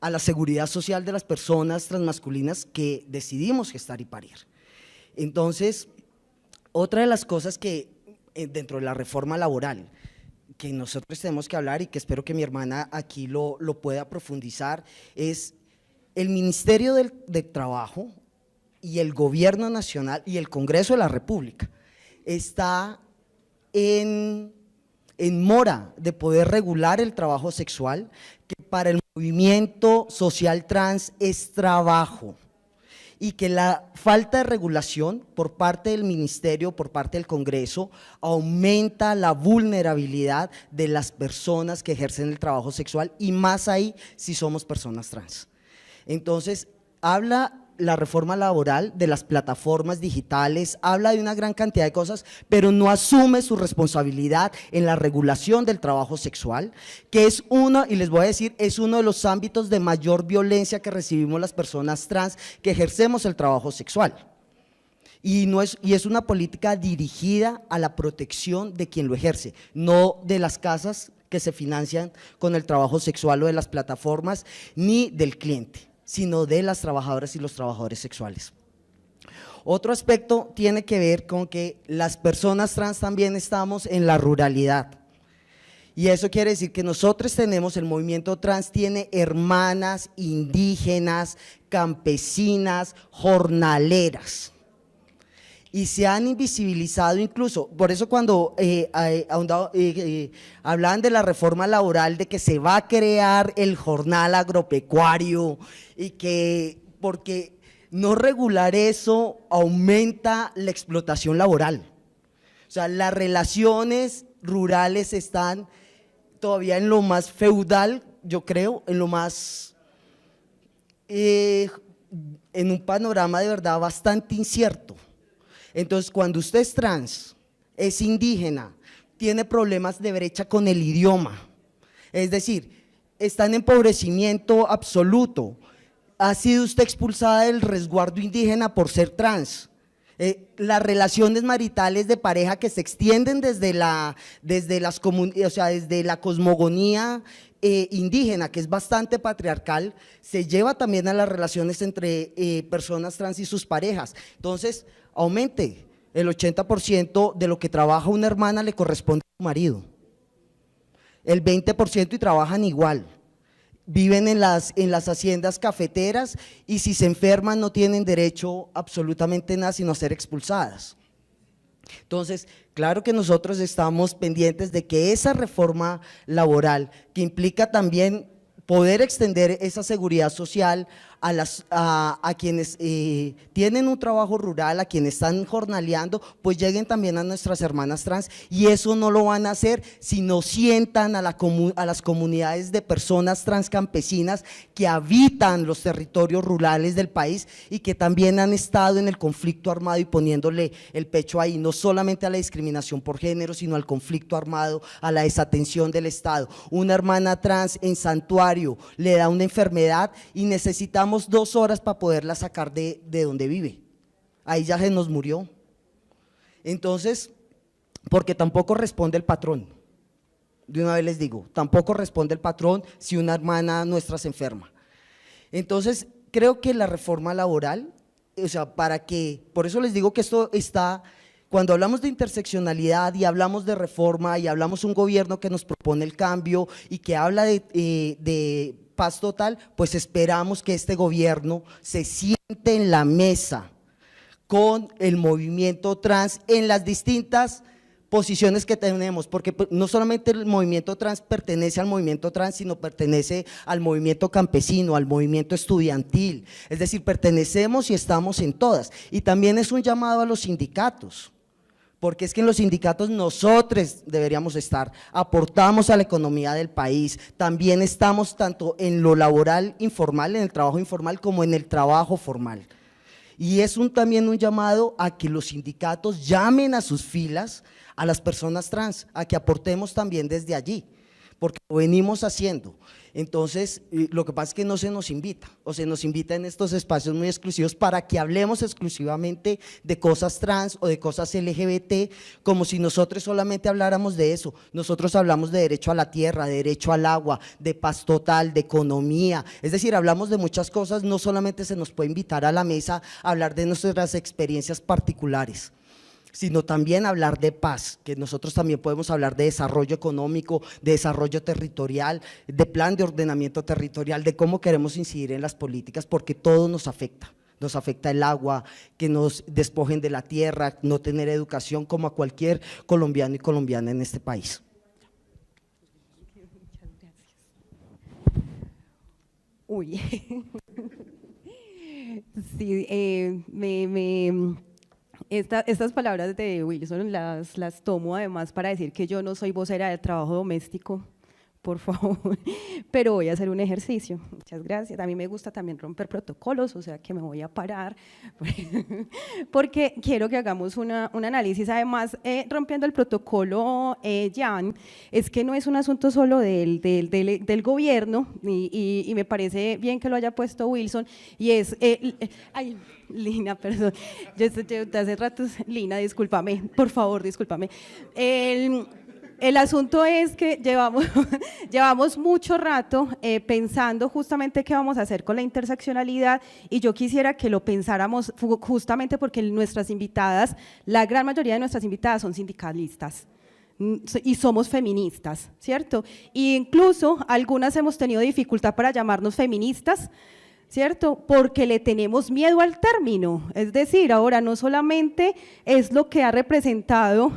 la seguridad social de las personas transmasculinas que decidimos gestar y parir. Entonces, otra de las cosas que dentro de la reforma laboral que nosotros tenemos que hablar y que espero que mi hermana aquí lo pueda profundizar es el Ministerio del Trabajo y el Gobierno Nacional y el Congreso de la República está en mora de poder regular el trabajo sexual, que para el movimiento social trans es trabajo, y que la falta de regulación por parte del Ministerio, por parte del Congreso, aumenta la vulnerabilidad de las personas que ejercen el trabajo sexual, y más ahí si somos personas trans. Entonces, habla la reforma laboral de las plataformas digitales, habla de una gran cantidad de cosas, pero no asume su responsabilidad en la regulación del trabajo sexual, que es uno, y les voy a decir, es uno de los ámbitos de mayor violencia que recibimos las personas trans que ejercemos el trabajo sexual. Y es una política dirigida a la protección de quien lo ejerce, no de las casas que se financian con el trabajo sexual o de las plataformas, ni del cliente, sino de las trabajadoras y los trabajadores sexuales. Otro aspecto tiene que ver con que las personas trans también estamos en la ruralidad, y eso quiere decir que nosotros tenemos, el movimiento trans tiene hermanas indígenas, campesinas, jornaleras, y se han invisibilizado incluso. Por eso cuando hablaban de la reforma laboral, de que se va a crear el jornal agropecuario, y que porque no regular eso aumenta la explotación laboral. O sea, las relaciones rurales están todavía en lo más feudal, yo creo, en lo más, en un panorama de verdad bastante incierto. Entonces, cuando usted es trans, es indígena, tiene problemas de brecha con el idioma, es decir, está en empobrecimiento absoluto, ha sido usted expulsada del resguardo indígena por ser trans, Las relaciones maritales de pareja que se extienden desde la cosmogonía indígena, que es bastante patriarcal, se lleva también a las relaciones entre personas trans y sus parejas. Entonces, aumente, el 80% de lo que trabaja una hermana le corresponde a su marido, el 20% y trabajan igual. Viven en las haciendas cafeteras y si se enferman no tienen derecho absolutamente nada sino a ser expulsadas. Entonces, claro que nosotros estamos pendientes de que esa reforma laboral, que implica también poder extender esa seguridad social a quienes tienen un trabajo rural, a quienes están jornaleando, pues lleguen también a nuestras hermanas trans, y eso no lo van a hacer si no sientan a las comunidades de personas trans campesinas que habitan los territorios rurales del país y que también han estado en el conflicto armado y poniéndole el pecho ahí, no solamente a la discriminación por género, sino al conflicto armado, a la desatención del Estado. Una hermana trans en Santuario le da una enfermedad y necesitamos 2 horas para poderla sacar de donde vive, ahí ya se nos murió. Entonces, porque tampoco responde el patrón, de una vez les digo, tampoco responde el patrón si una hermana nuestra se enferma. Entonces, creo que la reforma laboral, o sea, por eso les digo que esto está, cuando hablamos de interseccionalidad y hablamos de reforma y hablamos de un gobierno que nos propone el cambio y que habla de paz total, pues esperamos que este gobierno se siente en la mesa con el movimiento trans en las distintas posiciones que tenemos, porque no solamente el movimiento trans pertenece al movimiento trans, sino pertenece al movimiento campesino, al movimiento estudiantil, es decir, pertenecemos y estamos en todas. Y también es un llamado a los sindicatos, porque es que en los sindicatos nosotros deberíamos estar, aportamos a la economía del país, también estamos tanto en lo laboral informal, en el trabajo informal, como en el trabajo formal. Y es también un llamado a que los sindicatos llamen a sus filas a las personas trans, a que aportemos también desde allí, porque lo venimos haciendo. Entonces, lo que pasa es que no se nos invita, o se nos invita en estos espacios muy exclusivos para que hablemos exclusivamente de cosas trans o de cosas LGBT, como si nosotros solamente habláramos de eso. Nosotros hablamos de derecho a la tierra, de derecho al agua, de paz total, de economía, es decir, hablamos de muchas cosas, no solamente se nos puede invitar a la mesa a hablar de nuestras experiencias particulares, sino también hablar de paz, que nosotros también podemos hablar de desarrollo económico, de desarrollo territorial, de plan de ordenamiento territorial, de cómo queremos incidir en las políticas, porque todo nos afecta el agua, que nos despojen de la tierra, no tener educación, como a cualquier colombiano y colombiana en este país. Uy, sí, estas palabras de Wilson las tomo además para decir que yo no soy vocera del trabajo doméstico, por favor, pero voy a hacer un ejercicio. Muchas gracias. A mí me gusta también romper protocolos, o sea que me voy a parar, porque quiero que hagamos un análisis. Además, rompiendo el protocolo, Jan, es que no es un asunto solo del gobierno, y me parece bien que lo haya puesto Wilson, y es… ay, Lina, perdón, yo hace rato, Lina, discúlpame, por favor, discúlpame. El asunto es que llevamos mucho rato pensando justamente qué vamos a hacer con la interseccionalidad, y yo quisiera que lo pensáramos justamente porque nuestras invitadas, la gran mayoría de nuestras invitadas son sindicalistas y somos feministas, ¿cierto? E incluso algunas hemos tenido dificultad para llamarnos feministas, ¿cierto? Porque le tenemos miedo al término, es decir, ahora no solamente es lo que ha representado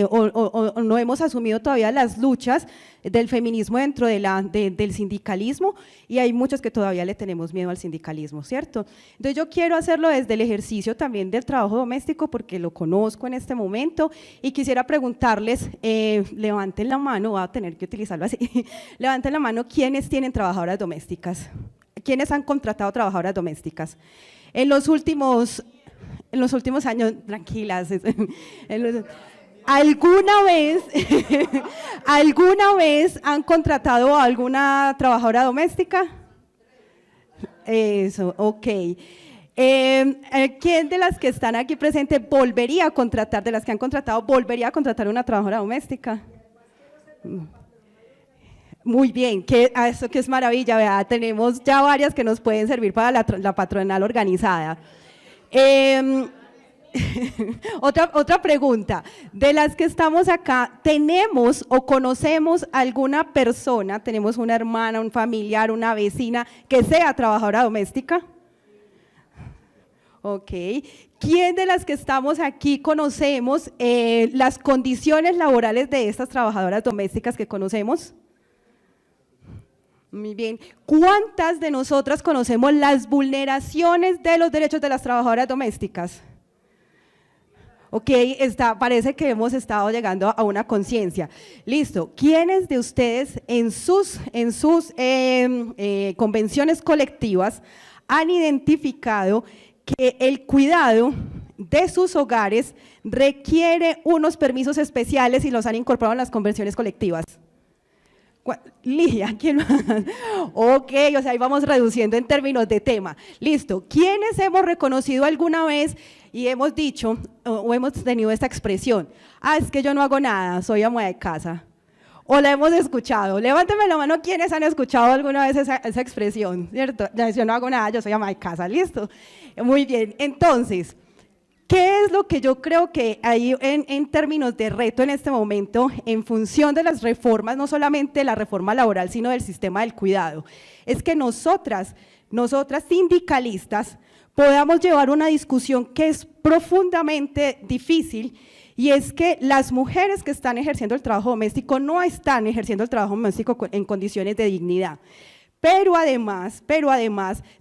o no hemos asumido todavía las luchas del feminismo dentro del sindicalismo, y hay muchos que todavía le tenemos miedo al sindicalismo, ¿cierto? Entonces yo quiero hacerlo desde el ejercicio también del trabajo doméstico, porque lo conozco en este momento, y quisiera preguntarles, levanten la mano, voy a tener que utilizarlo así, levanten la mano, ¿quiénes tienen trabajadoras domésticas? ¿Quiénes han contratado trabajadoras domésticas? En los últimos años, tranquilas, ¿alguna vez han contratado a alguna trabajadora doméstica? Eso, ok. ¿Quién de las que están aquí presentes volvería a contratar, de las que han contratado, volvería a contratar una trabajadora doméstica? Muy bien, eso que es maravilla, ¿verdad? Tenemos ya varias que nos pueden servir para la patronal organizada. Otra pregunta, de las que estamos acá, ¿tenemos o conocemos alguna persona, tenemos una hermana, un familiar, una vecina que sea trabajadora doméstica? Ok, ¿quién de las que estamos aquí conocemos las condiciones laborales de estas trabajadoras domésticas que conocemos? Muy bien, ¿cuántas de nosotras conocemos las vulneraciones de los derechos de las trabajadoras domésticas? Ok, parece que hemos estado llegando a una conciencia. Listo, ¿quiénes de ustedes en sus convenciones colectivas han identificado que el cuidado de sus hogares requiere unos permisos especiales y los han incorporado en las convenciones colectivas? Ligia, ¿quién más? Ok, o sea, ahí vamos reduciendo en términos de tema. Listo, ¿quiénes hemos reconocido alguna vez y hemos dicho o hemos tenido esta expresión? Es que yo no hago nada, soy ama de casa. ¿O la hemos escuchado? Levántame la mano, ¿quiénes han escuchado alguna vez esa expresión? ¿Cierto? Yo no hago nada, yo soy ama de casa, ¿listo? Muy bien, entonces, ¿qué es lo que yo creo que hay en términos de reto en este momento en función de las reformas, no solamente la reforma laboral, sino del sistema del cuidado? Es que nosotras sindicalistas podamos llevar una discusión que es profundamente difícil, y es que las mujeres que están ejerciendo el trabajo doméstico no están ejerciendo el trabajo doméstico en condiciones de dignidad. Pero además,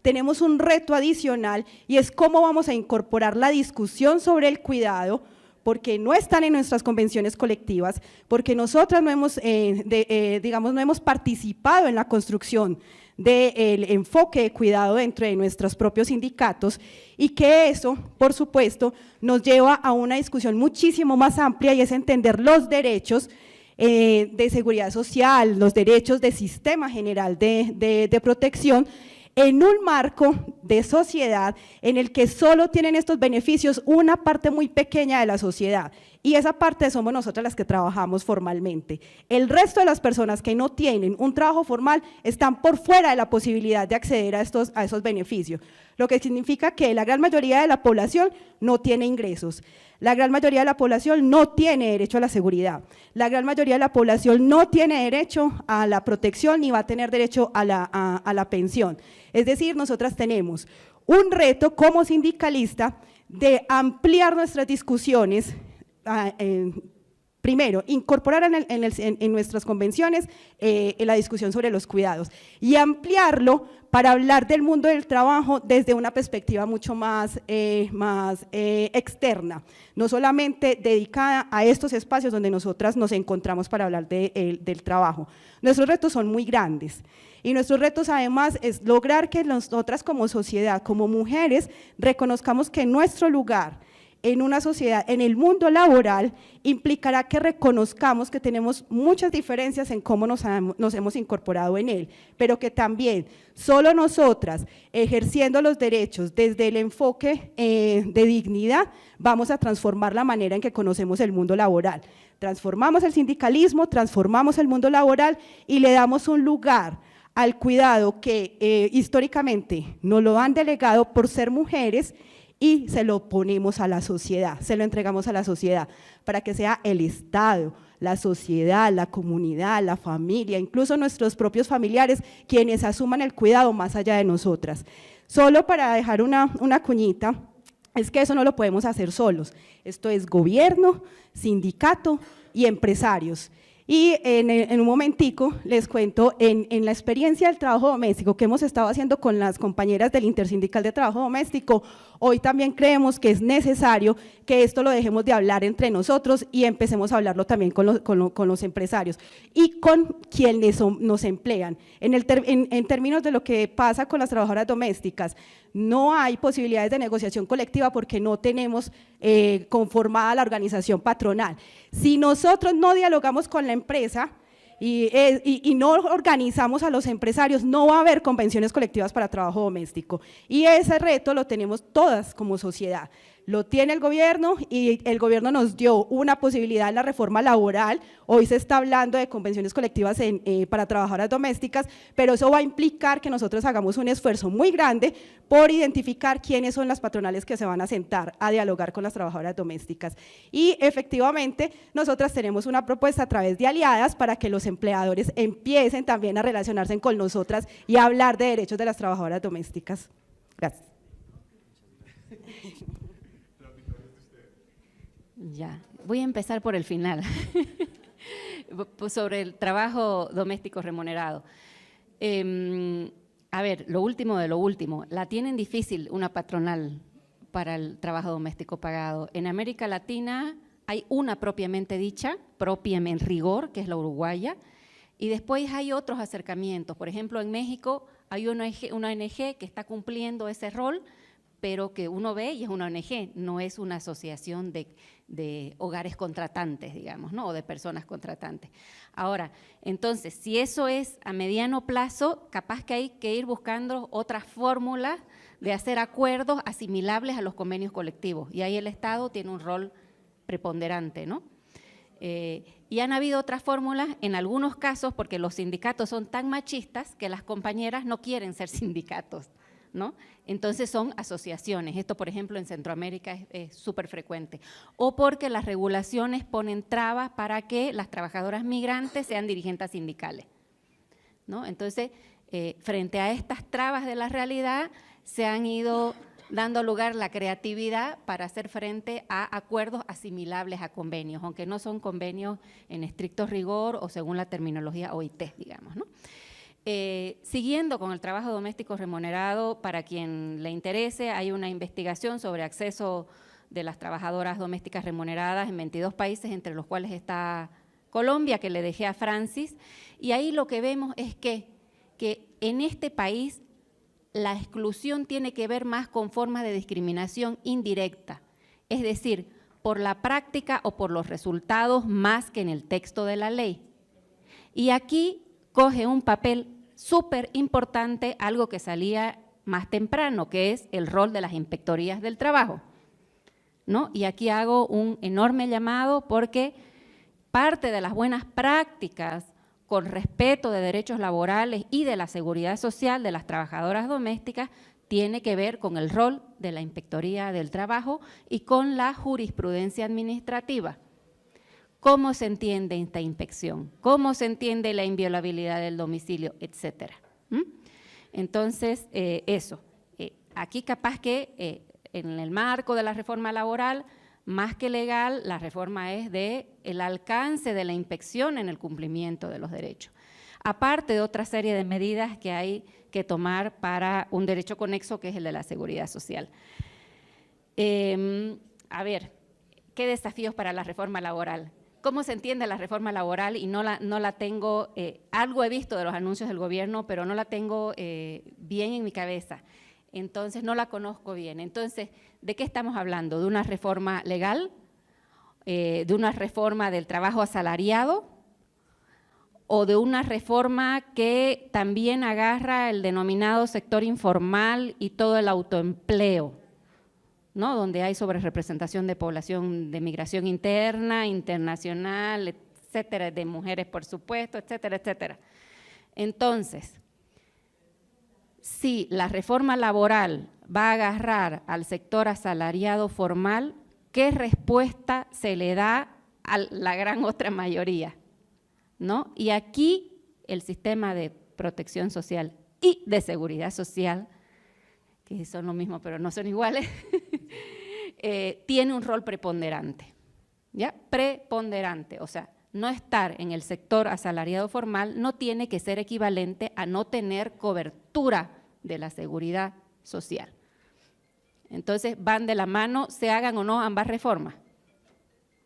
tenemos un reto adicional y es cómo vamos a incorporar la discusión sobre el cuidado, porque no están en nuestras convenciones colectivas, porque nosotras no hemos, no hemos participado en la construcción del enfoque de cuidado dentro de nuestros propios sindicatos, y que eso, por supuesto, nos lleva a una discusión muchísimo más amplia, y es entender los derechos de seguridad social, los derechos del sistema general de protección, en un marco de sociedad en el que solo tienen estos beneficios una parte muy pequeña de la sociedad, y esa parte somos nosotras las que trabajamos formalmente. El resto de las personas que no tienen un trabajo formal están por fuera de la posibilidad de acceder a esos beneficios, lo que significa que la gran mayoría de la población no tiene ingresos. La gran mayoría de la población no tiene derecho a la seguridad, la gran mayoría de la población no tiene derecho a la protección ni va a tener derecho a la pensión. Es decir, nosotras tenemos un reto como sindicalista de ampliar nuestras discusiones, primero, incorporar en nuestras convenciones la discusión sobre los cuidados y ampliarlo para hablar del mundo del trabajo desde una perspectiva mucho más externa, no solamente dedicada a estos espacios donde nosotras nos encontramos para hablar del trabajo. Nuestros retos son muy grandes y nuestros retos además es lograr que nosotras como sociedad, como mujeres, reconozcamos que nuestro lugar en una sociedad, en el mundo laboral, implicará que reconozcamos que tenemos muchas diferencias en cómo nos hemos incorporado en él, pero que también solo nosotras, ejerciendo los derechos desde el enfoque de dignidad, vamos a transformar la manera en que conocemos el mundo laboral. Transformamos el sindicalismo, transformamos el mundo laboral y le damos un lugar al cuidado que históricamente nos lo han delegado por ser mujeres, y se lo ponemos a la sociedad, se lo entregamos a la sociedad, para que sea el Estado, la sociedad, la comunidad, la familia, incluso nuestros propios familiares, quienes asuman el cuidado más allá de nosotras. Solo para dejar una cuñita, es que eso no lo podemos hacer solos, esto es gobierno, sindicato y empresarios. Y en un momentico les cuento, en la experiencia del trabajo doméstico que hemos estado haciendo con las compañeras del Intersindical de Trabajo Doméstico, hoy también creemos que es necesario que esto lo dejemos de hablar entre nosotros y empecemos a hablarlo también con los empresarios y con quienes nos emplean. En términos de lo que pasa con las trabajadoras domésticas, no hay posibilidades de negociación colectiva porque no tenemos conformada la organización patronal. Si nosotros no dialogamos con la empresa, y no organizamos a los empresarios, no va a haber convenciones colectivas para trabajo doméstico. Y ese reto lo tenemos todas como sociedad. Lo tiene el gobierno y el gobierno nos dio una posibilidad en la reforma laboral. Hoy se está hablando de convenciones colectivas para trabajadoras domésticas, pero eso va a implicar que nosotros hagamos un esfuerzo muy grande por identificar quiénes son las patronales que se van a sentar a dialogar con las trabajadoras domésticas. Y efectivamente, nosotras tenemos una propuesta a través de aliadas para que los empleadores empiecen también a relacionarse con nosotras y a hablar de derechos de las trabajadoras domésticas. Gracias. Ya, voy a empezar por el final, sobre el trabajo doméstico remunerado. A ver, lo último de lo último, la tienen difícil una patronal para el trabajo doméstico pagado. En América Latina hay una propiamente dicha, propia en rigor, que es la uruguaya, y después hay otros acercamientos. Por ejemplo, en México hay una ONG que está cumpliendo ese rol, pero que uno ve y es una ONG, no es una asociación de hogares contratantes, digamos, ¿no? O de personas contratantes. Ahora, entonces, si eso es a mediano plazo, capaz que hay que ir buscando otras fórmulas de hacer acuerdos asimilables a los convenios colectivos, y ahí el Estado tiene un rol preponderante, ¿no? Y han habido otras fórmulas, en algunos casos, porque los sindicatos son tan machistas que las compañeras no quieren ser sindicatos, ¿no? Entonces son asociaciones. Esto, por ejemplo, en Centroamérica es súper frecuente. O porque las regulaciones ponen trabas para que las trabajadoras migrantes sean dirigentes sindicales, ¿no? Entonces, frente a estas trabas de la realidad, se han ido dando lugar la creatividad para hacer frente a acuerdos asimilables a convenios, aunque no son convenios en estricto rigor o según la terminología OIT, digamos, ¿no? Siguiendo con el trabajo doméstico remunerado, para quien le interese, hay una investigación sobre acceso de las trabajadoras domésticas remuneradas en 22 países, entre los cuales está Colombia, que le dejé a Francis, y ahí lo que vemos es que en este país la exclusión tiene que ver más con formas de discriminación indirecta, es decir, por la práctica o por los resultados más que en el texto de la ley. Y aquí coge un papel súper importante algo que salía más temprano, que es el rol de las inspectorías del trabajo, ¿no? Y aquí hago un enorme llamado porque parte de las buenas prácticas con respeto de derechos laborales y de la seguridad social de las trabajadoras domésticas tiene que ver con el rol de la inspectoría del trabajo y con la jurisprudencia administrativa. ¿Cómo se entiende esta inspección? ¿Cómo se entiende la inviolabilidad del domicilio? Etcétera. Entonces, eso. Aquí capaz que en el marco de la reforma laboral, más que legal, la reforma es el alcance de la inspección en el cumplimiento de los derechos. Aparte de otra serie de medidas que hay que tomar para un derecho conexo, que es el de la seguridad social. A ver, ¿qué desafíos para la reforma laboral? ¿Cómo se entiende la reforma laboral? Y no la tengo, algo he visto de los anuncios del gobierno, pero no la tengo bien en mi cabeza. Entonces, no la conozco bien. Entonces, ¿de qué estamos hablando? ¿De una reforma legal? ¿De una reforma del trabajo asalariado? ¿O de una reforma que también agarra el denominado sector informal y todo el autoempleo, ¿no? Donde hay sobrerepresentación de población de migración interna, internacional, etcétera, de mujeres, por supuesto, etcétera, etcétera. Entonces, si la reforma laboral va a agarrar al sector asalariado formal, ¿qué respuesta se le da a la gran otra mayoría? ¿No? Y aquí el sistema de protección social y de seguridad social, que son lo mismo pero no son iguales, tiene un rol preponderante, ¿ya? Preponderante, o sea, no estar en el sector asalariado formal no tiene que ser equivalente a no tener cobertura de la seguridad social. Entonces, van de la mano, se hagan o no ambas reformas,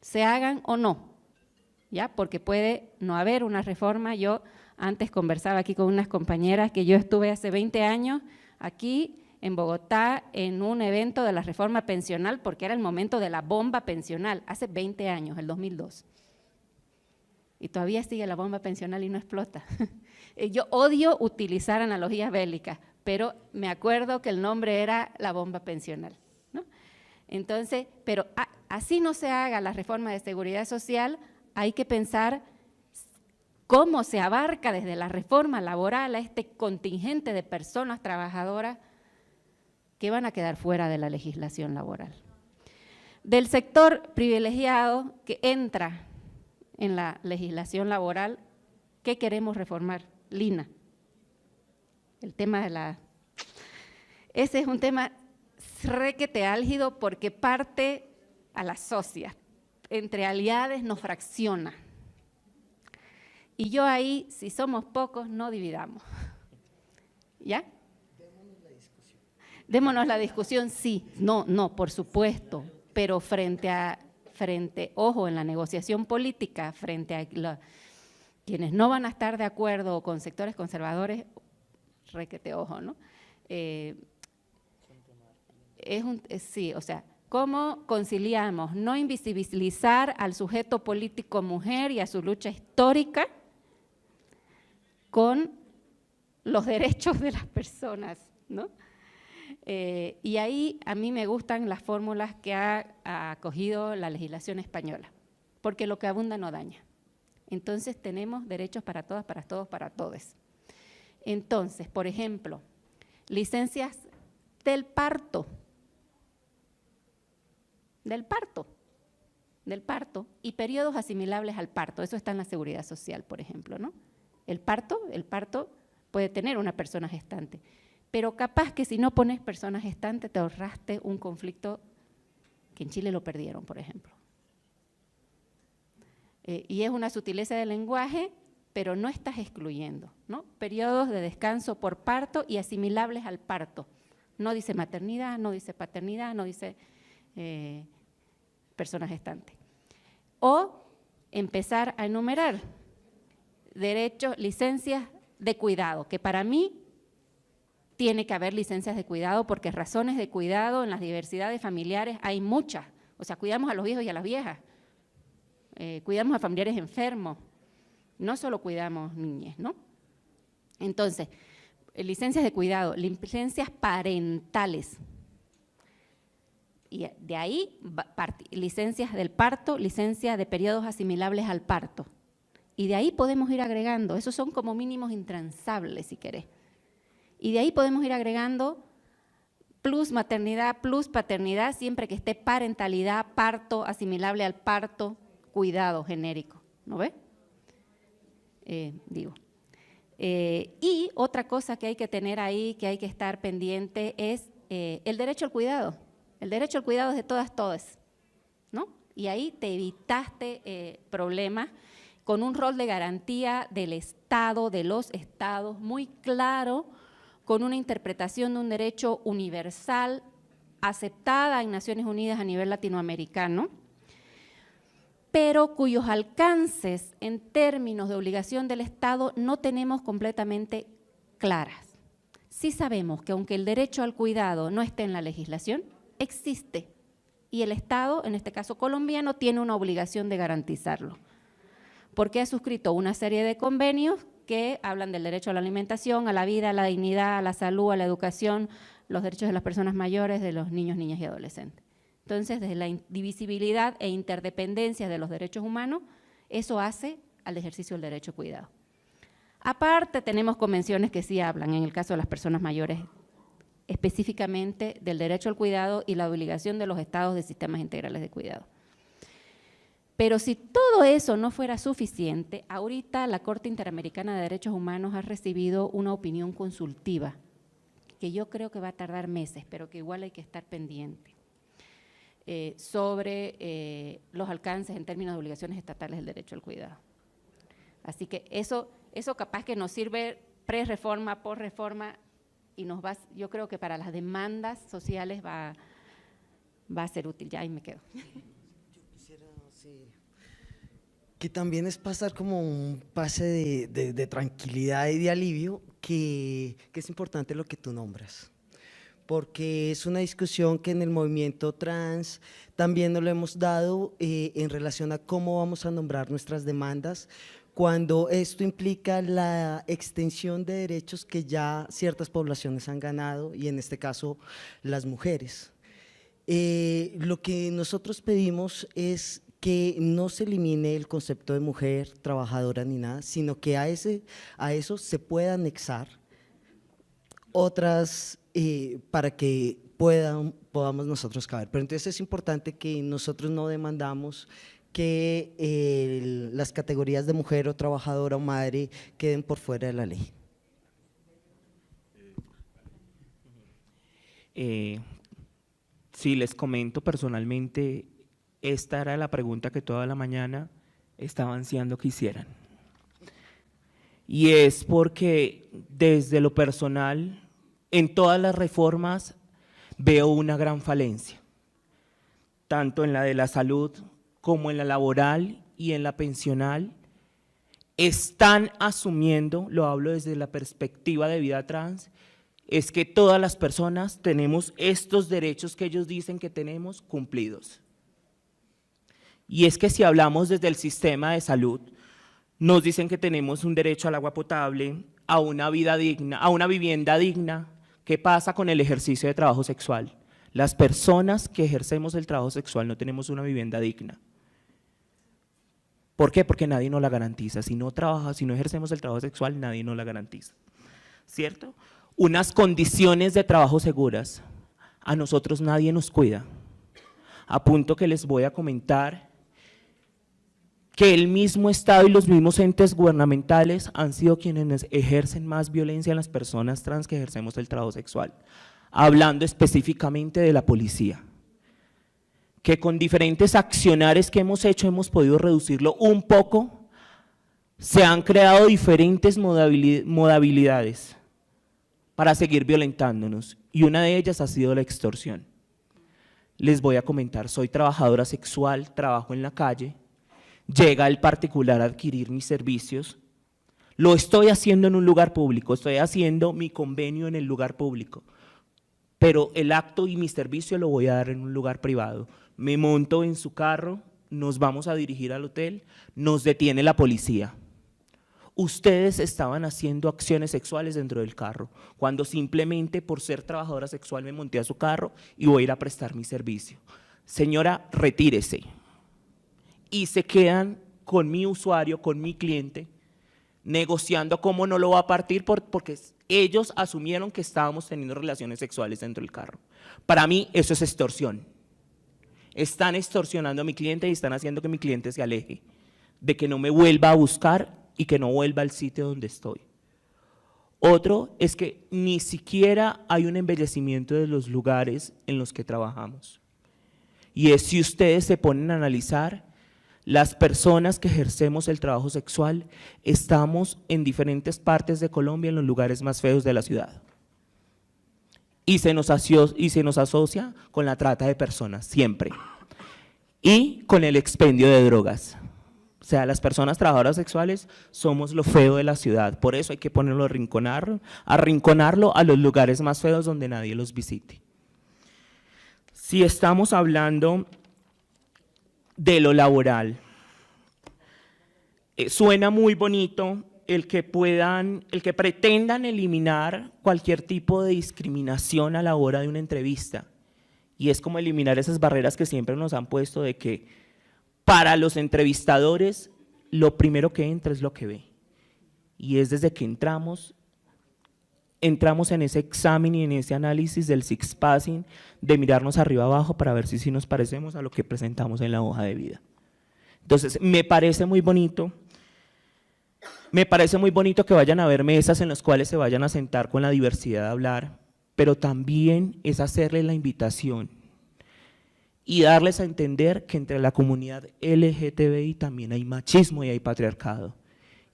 se hagan o no, ¿ya? Porque puede no haber una reforma. Yo antes conversaba aquí con unas compañeras que yo estuve hace 20 años aquí en Bogotá en un evento de la reforma pensional, porque era el momento de la bomba pensional, hace 20 años, el 2002. y todavía sigue la bomba pensional y no explota. Yo odio utilizar analogías bélicas, pero me acuerdo que el nombre era la bomba pensional, ¿no? Entonces, pero así no se haga la reforma de seguridad social, hay que pensar cómo se abarca desde la reforma laboral a este contingente de personas trabajadoras que van a quedar fuera de la legislación laboral. Del sector privilegiado que entra en la legislación laboral, ¿qué queremos reformar? Lina. El tema de la… Ese es un tema requete álgido porque parte a las socias. Entre aliados nos fracciona. Y yo ahí, si somos pocos, no dividamos. ¿Ya? Démonos la discusión, sí. No, por supuesto. Pero ojo, en la negociación política, frente a quienes no van a estar de acuerdo con sectores conservadores, requete ojo, ¿no? Sí, o sea, ¿cómo conciliamos no invisibilizar al sujeto político mujer y a su lucha histórica con los derechos de las personas, ¿no? Y ahí a mí me gustan las fórmulas que ha acogido la legislación española, porque lo que abunda no daña. Entonces tenemos derechos para todas, para todos, para todes. Entonces, por ejemplo, licencias del parto y periodos asimilables al parto, eso está en la seguridad social, por ejemplo, ¿no? El parto puede tener una persona gestante, pero capaz que si no pones persona gestante te ahorraste un conflicto que en Chile lo perdieron, por ejemplo. Y es una sutileza del lenguaje, pero no estás excluyendo, ¿no? Periodos de descanso por parto y asimilables al parto. No dice maternidad, no dice paternidad, no dice persona gestante. O empezar a enumerar derechos, licencias de cuidado, que para mí tiene que haber licencias de cuidado porque razones de cuidado en las diversidades familiares hay muchas. O sea, cuidamos a los viejos y a las viejas, cuidamos a familiares enfermos, no solo cuidamos niñez, ¿no? Entonces, licencias de cuidado, licencias parentales. Y de ahí, licencias del parto, licencias de periodos asimilables al parto. Y de ahí podemos ir agregando, esos son como mínimos intransables, si querés. Y de ahí podemos ir agregando plus maternidad, plus paternidad, siempre que esté parentalidad, parto, asimilable al parto, cuidado genérico, ¿no ves? Y otra cosa que hay que tener ahí, que hay que estar pendiente, es el derecho al cuidado. El derecho al cuidado es de todas, ¿no? Y ahí te evitaste problemas con un rol de garantía del Estado, de los estados, muy claro, con una interpretación de un derecho universal aceptada en Naciones Unidas a nivel latinoamericano, pero cuyos alcances en términos de obligación del Estado no tenemos completamente claras. Sí sabemos que aunque el derecho al cuidado no esté en la legislación, existe, y el Estado, en este caso colombiano, tiene una obligación de garantizarlo, porque ha suscrito una serie de convenios que hablan del derecho a la alimentación, a la vida, a la dignidad, a la salud, a la educación, los derechos de las personas mayores, de los niños, niñas y adolescentes. Entonces, desde la indivisibilidad e interdependencia de los derechos humanos, eso hace al ejercicio del derecho a cuidado. Aparte, tenemos convenciones que sí hablan, en el caso de las personas mayores, específicamente del derecho al cuidado y la obligación de los estados de sistemas integrales de cuidado. Pero si todo eso no fuera suficiente, ahorita la Corte Interamericana de Derechos Humanos ha recibido una opinión consultiva, que yo creo que va a tardar meses, pero que igual hay que estar pendiente, sobre los alcances en términos de obligaciones estatales del derecho al cuidado. Así que eso capaz que nos sirve pre-reforma, post-reforma, y yo creo que para las demandas sociales va a ser útil. Ya ahí me quedo. Sí. Que también es pasar como un pase de tranquilidad y de alivio, que es importante lo que tú nombras, porque es una discusión que en el movimiento trans también nos lo hemos dado en relación a cómo vamos a nombrar nuestras demandas, cuando esto implica la extensión de derechos que ya ciertas poblaciones han ganado, y en este caso las mujeres. Lo que nosotros pedimos es que no se elimine el concepto de mujer trabajadora ni nada, sino que a eso se pueda anexar otras para que podamos nosotros caber. Pero entonces es importante que nosotros no demandamos que las categorías de mujer o trabajadora o madre queden por fuera de la ley. Sí, les comento personalmente, esta era la pregunta que toda la mañana estaba ansiando que hicieran. Y es porque desde lo personal, en todas las reformas veo una gran falencia, tanto en la de la salud como en la laboral y en la pensional. Están asumiendo, lo hablo desde la perspectiva de vida trans, es que todas las personas tenemos estos derechos que ellos dicen que tenemos cumplidos. Y es que si hablamos desde el sistema de salud, nos dicen que tenemos un derecho al agua potable, a una vida digna, a una vivienda digna. ¿Qué pasa con el ejercicio de trabajo sexual? Las personas que ejercemos el trabajo sexual no tenemos una vivienda digna. ¿Por qué? Porque nadie nos la garantiza. Si no ejercemos el trabajo sexual, nadie nos la garantiza, ¿cierto? Unas condiciones de trabajo seguras. A nosotros nadie nos cuida. A punto que les voy a comentar que el mismo Estado y los mismos entes gubernamentales han sido quienes ejercen más violencia en las personas trans que ejercemos el trabajo sexual. Hablando específicamente de la policía, que con diferentes accionares que hemos hecho hemos podido reducirlo un poco. Se han creado diferentes modalidades para seguir violentándonos, y una de ellas ha sido la extorsión. Les voy a comentar, soy trabajadora sexual, trabajo en la calle, llega el particular a adquirir mis servicios, lo estoy haciendo en un lugar público, estoy haciendo mi convenio en el lugar público, pero el acto y mi servicio lo voy a dar en un lugar privado. Me monto en su carro, nos vamos a dirigir al hotel, nos detiene la policía. Ustedes estaban haciendo acciones sexuales dentro del carro, cuando simplemente por ser trabajadora sexual me monté a su carro y voy a ir a prestar mi servicio. Señora, retírese. Y se quedan con mi usuario, con mi cliente, negociando cómo no lo va a partir porque ellos asumieron que estábamos teniendo relaciones sexuales dentro del carro. Para mí eso es extorsión. Están extorsionando a mi cliente y están haciendo que mi cliente se aleje, de que no me vuelva a buscar y que no vuelva al sitio donde estoy. Otro es que ni siquiera hay un embellecimiento de los lugares en los que trabajamos. Y es, si ustedes se ponen a analizar, las personas que ejercemos el trabajo sexual estamos en diferentes partes de Colombia, en los lugares más feos de la ciudad. Y se nos asocia con la trata de personas, siempre. Y con el expendio de drogas. O sea, las personas trabajadoras sexuales somos lo feo de la ciudad, por eso hay que ponerlo arrinconarlo a los lugares más feos donde nadie los visite. Si estamos hablando de lo laboral, suena muy bonito el que pretendan eliminar cualquier tipo de discriminación a la hora de una entrevista, y es como eliminar esas barreras que siempre nos han puesto de que para los entrevistadores lo primero que entra es lo que ve, y es desde que entramos en ese examen y en ese análisis del six passing, de mirarnos arriba abajo para ver si nos parecemos a lo que presentamos en la hoja de vida. Entonces, me parece muy bonito que vayan a haber mesas en las cuales se vayan a sentar con la diversidad a hablar, pero también es hacerle la invitación y darles a entender que entre la comunidad LGTBI también hay machismo y hay patriarcado,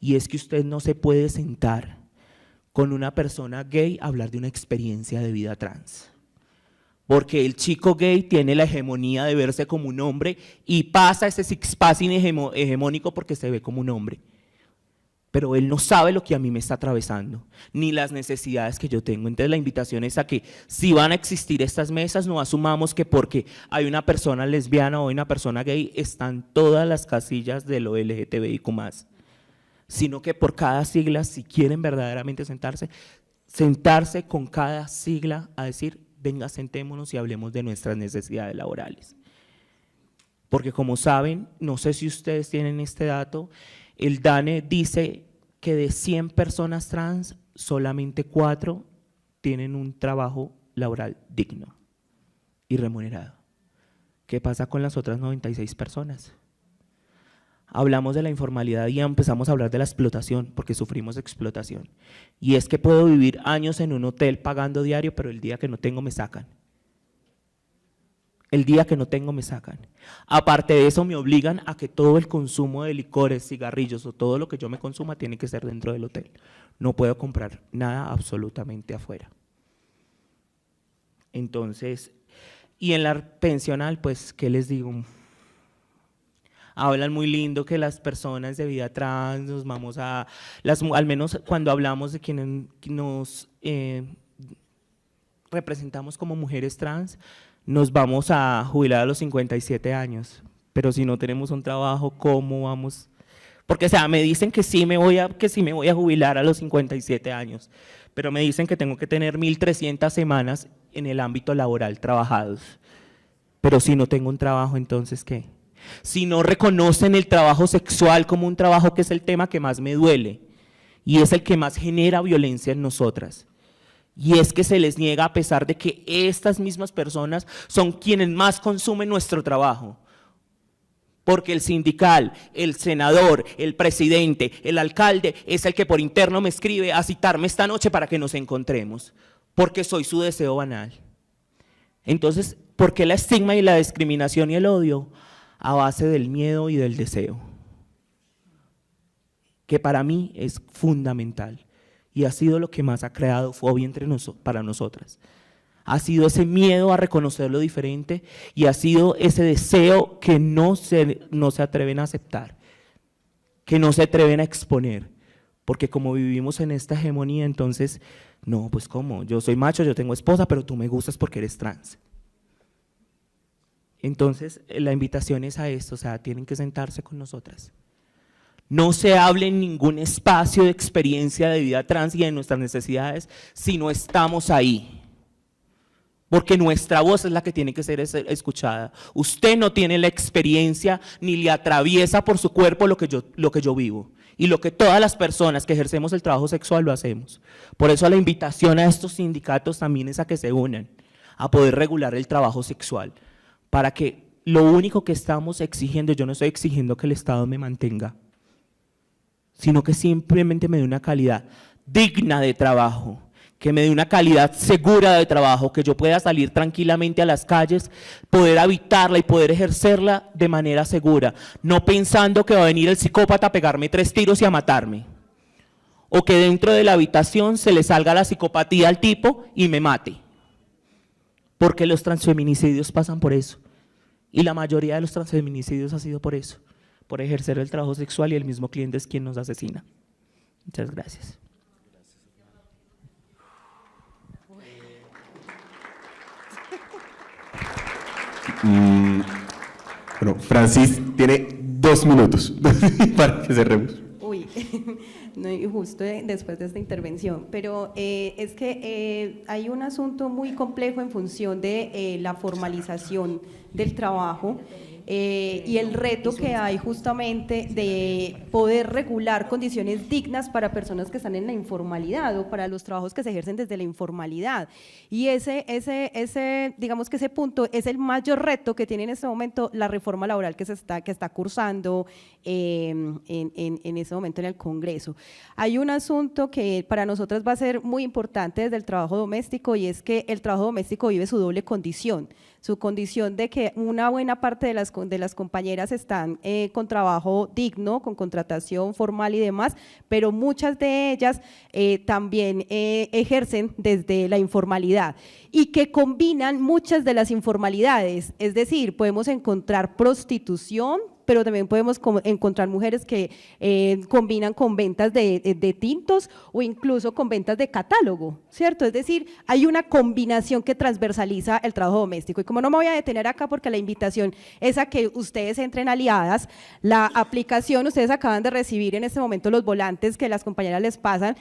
y es que usted no se puede sentar con una persona gay a hablar de una experiencia de vida trans, porque el chico gay tiene la hegemonía de verse como un hombre y pasa ese six-passing hegemónico porque se ve como un hombre. pero él no sabe lo que a mí me está atravesando, ni las necesidades que yo tengo. Entonces la invitación es a que si van a existir estas mesas, no asumamos que porque hay una persona lesbiana o hay una persona gay, están todas las casillas de lo LGTBIQ+, sino que por cada sigla, si quieren verdaderamente sentarse con cada sigla a decir, venga, sentémonos y hablemos de nuestras necesidades laborales. Porque como saben, no sé si ustedes tienen este dato, el DANE dice que de 100 personas trans, solamente 4 tienen un trabajo laboral digno y remunerado. ¿Qué pasa con las otras 96 personas? Hablamos de la informalidad y empezamos a hablar de la explotación, porque sufrimos explotación. Y es que puedo vivir años en un hotel pagando diario, pero el día que no tengo me sacan. El día que no tengo me sacan. Aparte de eso me obligan a que todo el consumo de licores, cigarrillos o todo lo que yo me consuma tiene que ser dentro del hotel. No puedo comprar nada absolutamente afuera. Entonces, y en la pensional, pues, ¿qué les digo? Hablan muy lindo que las personas de vida trans nos vamos a, al menos cuando hablamos de quienes nos representamos como mujeres trans, nos vamos a jubilar a los 57 años, pero si no tenemos un trabajo, ¿cómo vamos? Porque, o sea, me dicen que sí me voy a jubilar a los 57 años, pero me dicen que tengo que tener 1.300 semanas en el ámbito laboral trabajados. Pero si no tengo un trabajo, entonces, ¿qué? Si no reconocen el trabajo sexual como un trabajo que es el tema que más me duele y es el que más genera violencia en nosotras. Y es que se les niega a pesar de que estas mismas personas son quienes más consumen nuestro trabajo. Porque el sindical, el senador, el presidente, el alcalde es el que por interno me escribe a citarme esta noche para que nos encontremos. Porque soy su deseo banal. Entonces, ¿por qué la estigma y la discriminación y el odio? A base del miedo y del deseo. Que para mí es fundamental. Y ha sido lo que más ha creado fobia para nosotras. Ha sido ese miedo a reconocer lo diferente y ha sido ese deseo que no se atreven a aceptar, que no se atreven a exponer, porque como vivimos en esta hegemonía, entonces, no, pues ¿cómo? Yo soy macho, yo tengo esposa, pero tú me gustas porque eres trans. Entonces, la invitación es a esto, o sea, tienen que sentarse con nosotras. No se hable en ningún espacio de experiencia de vida trans y de nuestras necesidades si no estamos ahí. Porque nuestra voz es la que tiene que ser escuchada. Usted no tiene la experiencia ni le atraviesa por su cuerpo lo que yo vivo. Y lo que todas las personas que ejercemos el trabajo sexual lo hacemos. Por eso la invitación a estos sindicatos también es a que se unan, a poder regular el trabajo sexual. Para que lo único que estamos exigiendo, yo no estoy exigiendo que el Estado me mantenga, sino que simplemente me dé una calidad digna de trabajo, que me dé una calidad segura de trabajo, que yo pueda salir tranquilamente a las calles, poder habitarla y poder ejercerla de manera segura, no pensando que va a venir el psicópata a pegarme 3 tiros y a matarme, o que dentro de la habitación se le salga la psicopatía al tipo y me mate, porque los transfeminicidios pasan por eso, y la mayoría de los transfeminicidios ha sido por eso, por ejercer el trabajo sexual y el mismo cliente es quien nos asesina. Muchas gracias. Bueno, Francis tiene 2 minutos para que cerremos. Uy, no, y justo después de esta intervención, pero es que hay un asunto muy complejo en función de la formalización del trabajo y el reto que hay justamente de poder regular condiciones dignas para personas que están en la informalidad o para los trabajos que se ejercen desde la informalidad. Y digamos que ese punto es el mayor reto que tiene en este momento la reforma laboral que está cursando en ese momento en el Congreso. Hay un asunto que para nosotras va a ser muy importante desde el trabajo doméstico y es que el trabajo doméstico vive su doble condición, su condición de que una buena parte de las compañeras están con trabajo digno, con contratación formal y demás, pero muchas de ellas también ejercen desde la informalidad y que combinan muchas de las informalidades, es decir, podemos encontrar prostitución, pero también podemos encontrar mujeres que combinan con ventas de tintos o incluso con ventas de catálogo, ¿cierto? Es decir, hay una combinación que transversaliza el trabajo doméstico. Y como no me voy a detener acá porque la invitación es a que ustedes entren aliadas, la aplicación, ustedes acaban de recibir en este momento los volantes que las compañeras les pasan.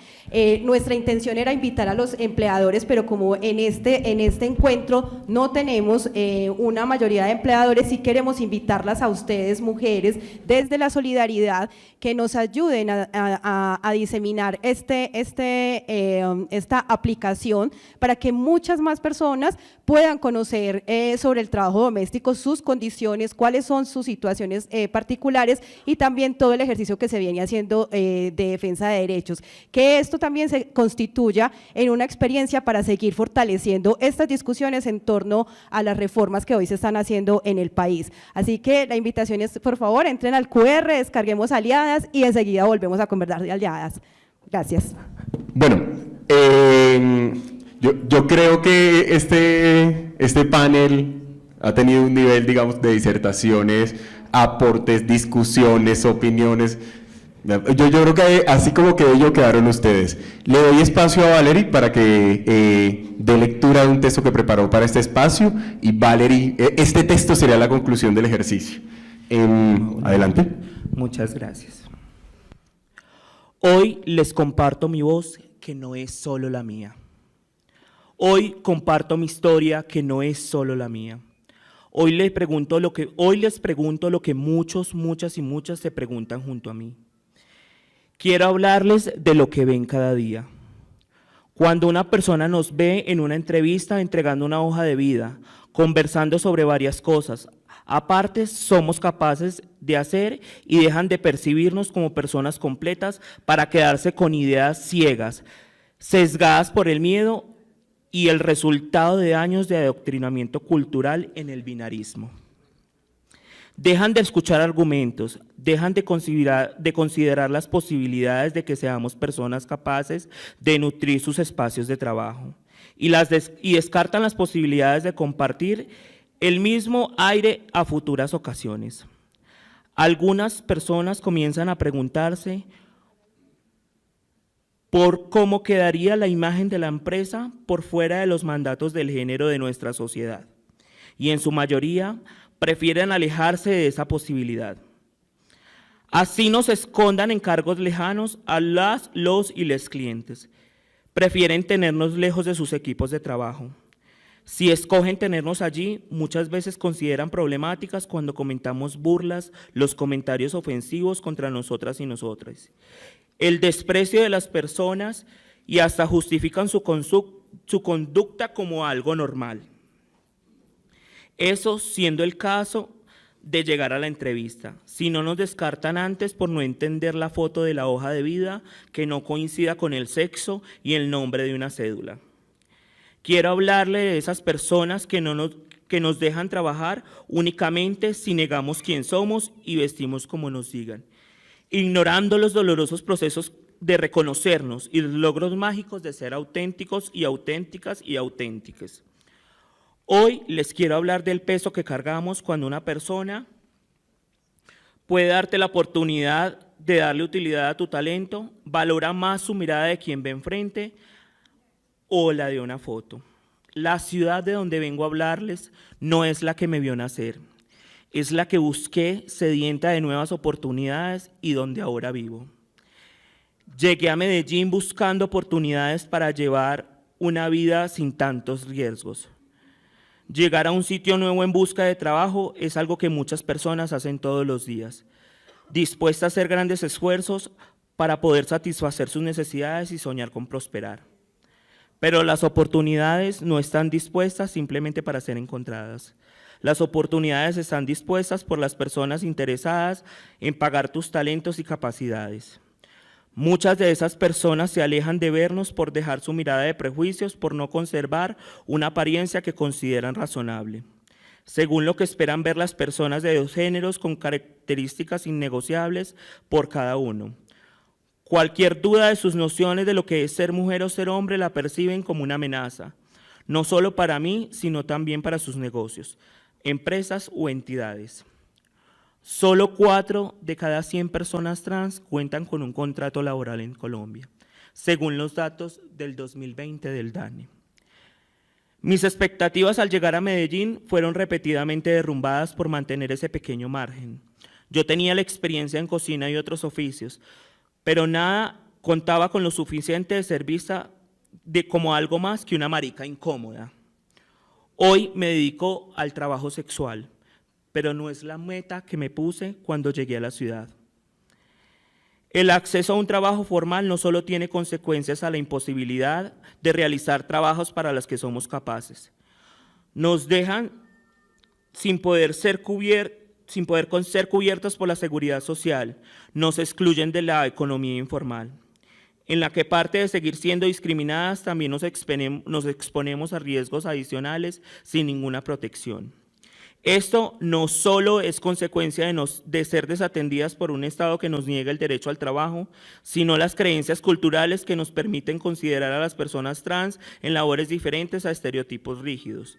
Nuestra intención era invitar a los empleadores, pero como en este encuentro no tenemos una mayoría de empleadores, sí queremos invitarlas a ustedes, mujeres, desde la solidaridad, que nos ayuden a diseminar esta aplicación para que muchas más personas puedan conocer sobre el trabajo doméstico, sus condiciones, cuáles son sus situaciones particulares y también todo el ejercicio que se viene haciendo de defensa de derechos. Que esto también se constituya en una experiencia para seguir fortaleciendo estas discusiones en torno a las reformas que hoy se están haciendo en el país. Así que la invitación es, por favor, entren al QR, descarguemos aliadas y enseguida volvemos a conversar de aliadas. Gracias. Bueno, yo creo que este panel ha tenido un nivel, digamos, de disertaciones, aportes, discusiones, opiniones. Yo creo que así como quedé yo, quedaron ustedes. Le doy espacio a Valerie para que dé lectura de un texto que preparó para este espacio, y Valerie, este texto sería la conclusión del ejercicio. Adelante. Muchas gracias. Hoy les comparto mi voz, que no es solo la mía. Hoy comparto mi historia, que no es solo la mía. Hoy les pregunto lo que muchos, muchas y muchas se preguntan junto a mí. Quiero hablarles de lo que ven cada día. Cuando una persona nos ve en una entrevista entregando una hoja de vida, conversando sobre varias cosas, aparte somos capaces de hacer y dejan de percibirnos como personas completas para quedarse con ideas ciegas, sesgadas por el miedo y el resultado de años de adoctrinamiento cultural en el binarismo. Dejan de escuchar argumentos, dejan de considerar las posibilidades de que seamos personas capaces de nutrir sus espacios de trabajo y descartan las posibilidades de compartir el mismo aire a futuras ocasiones. Algunas personas comienzan a preguntarse por cómo quedaría la imagen de la empresa por fuera de los mandatos del género de nuestra sociedad, y en su mayoría prefieren alejarse de esa posibilidad. Así nos escondan en cargos lejanos a los y les clientes. Prefieren tenernos lejos de sus equipos de trabajo. Si escogen tenernos allí, muchas veces consideran problemáticas cuando comentamos burlas, los comentarios ofensivos contra nosotras y nosotros, el desprecio de las personas, y hasta justifican su conducta como algo normal. Eso siendo el caso de llegar a la entrevista, si no nos descartan antes por no entender la foto de la hoja de vida que no coincida con el sexo y el nombre de una cédula. Quiero hablarle de esas personas que nos dejan trabajar únicamente si negamos quién somos y vestimos como nos digan, ignorando los dolorosos procesos de reconocernos y los logros mágicos de ser auténticos y auténticas y auténticas. Hoy les quiero hablar del peso que cargamos cuando una persona puede darte la oportunidad de darle utilidad a tu talento, valora más su mirada de quien ve enfrente o la de una foto. La ciudad de donde vengo a hablarles no es la que me vio nacer, es la que busqué sedienta de nuevas oportunidades y donde ahora vivo. Llegué a Medellín buscando oportunidades para llevar una vida sin tantos riesgos. Llegar a un sitio nuevo en busca de trabajo es algo que muchas personas hacen todos los días, dispuestas a hacer grandes esfuerzos para poder satisfacer sus necesidades y soñar con prosperar. Pero las oportunidades no están dispuestas simplemente para ser encontradas. Las oportunidades están dispuestas por las personas interesadas en pagar tus talentos y capacidades. Muchas de esas personas se alejan de vernos por dejar su mirada de prejuicios, por no conservar una apariencia que consideran razonable, según lo que esperan ver las personas de dos géneros con características innegociables por cada uno. Cualquier duda de sus nociones de lo que es ser mujer o ser hombre la perciben como una amenaza, no solo para mí, sino también para sus negocios, empresas o entidades. Solo 4 de cada 100 personas trans cuentan con un contrato laboral en Colombia, según los datos del 2020 del DANE. Mis expectativas al llegar a Medellín fueron repetidamente derrumbadas por mantener ese pequeño margen. Yo tenía la experiencia en cocina y otros oficios, pero nada contaba con lo suficiente de ser vista como algo más que una marica incómoda. Hoy me dedico al trabajo sexual, pero no es la meta que me puse cuando llegué a la ciudad. El acceso a un trabajo formal no solo tiene consecuencias a la imposibilidad de realizar trabajos para los que somos capaces, nos dejan sin poder ser cubiertos por la seguridad social, nos excluyen de la economía informal, en la que parte de seguir siendo discriminadas también nos exponemos a riesgos adicionales sin ninguna protección. Esto no solo es consecuencia de ser desatendidas por un Estado que nos niega el derecho al trabajo, sino las creencias culturales que nos permiten considerar a las personas trans en labores diferentes a estereotipos rígidos,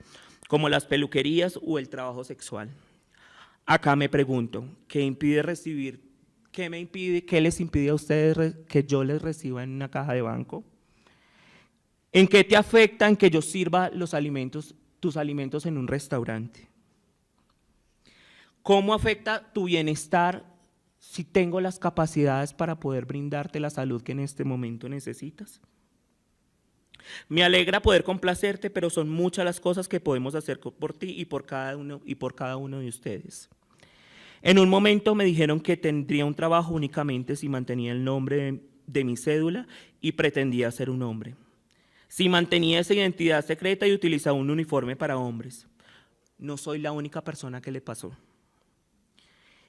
como las peluquerías o el trabajo sexual. Acá me pregunto, ¿qué les impide a ustedes que yo les reciba en una caja de banco? ¿En qué te afecta que yo sirva tus alimentos en un restaurante? ¿Cómo afecta tu bienestar si tengo las capacidades para poder brindarte la salud que en este momento necesitas? Me alegra poder complacerte, pero son muchas las cosas que podemos hacer por ti y por cada uno de ustedes. En un momento me dijeron que tendría un trabajo únicamente si mantenía el nombre de mi cédula y pretendía ser un hombre. Si mantenía esa identidad secreta y utilizaba un uniforme para hombres. No soy la única persona que le pasó.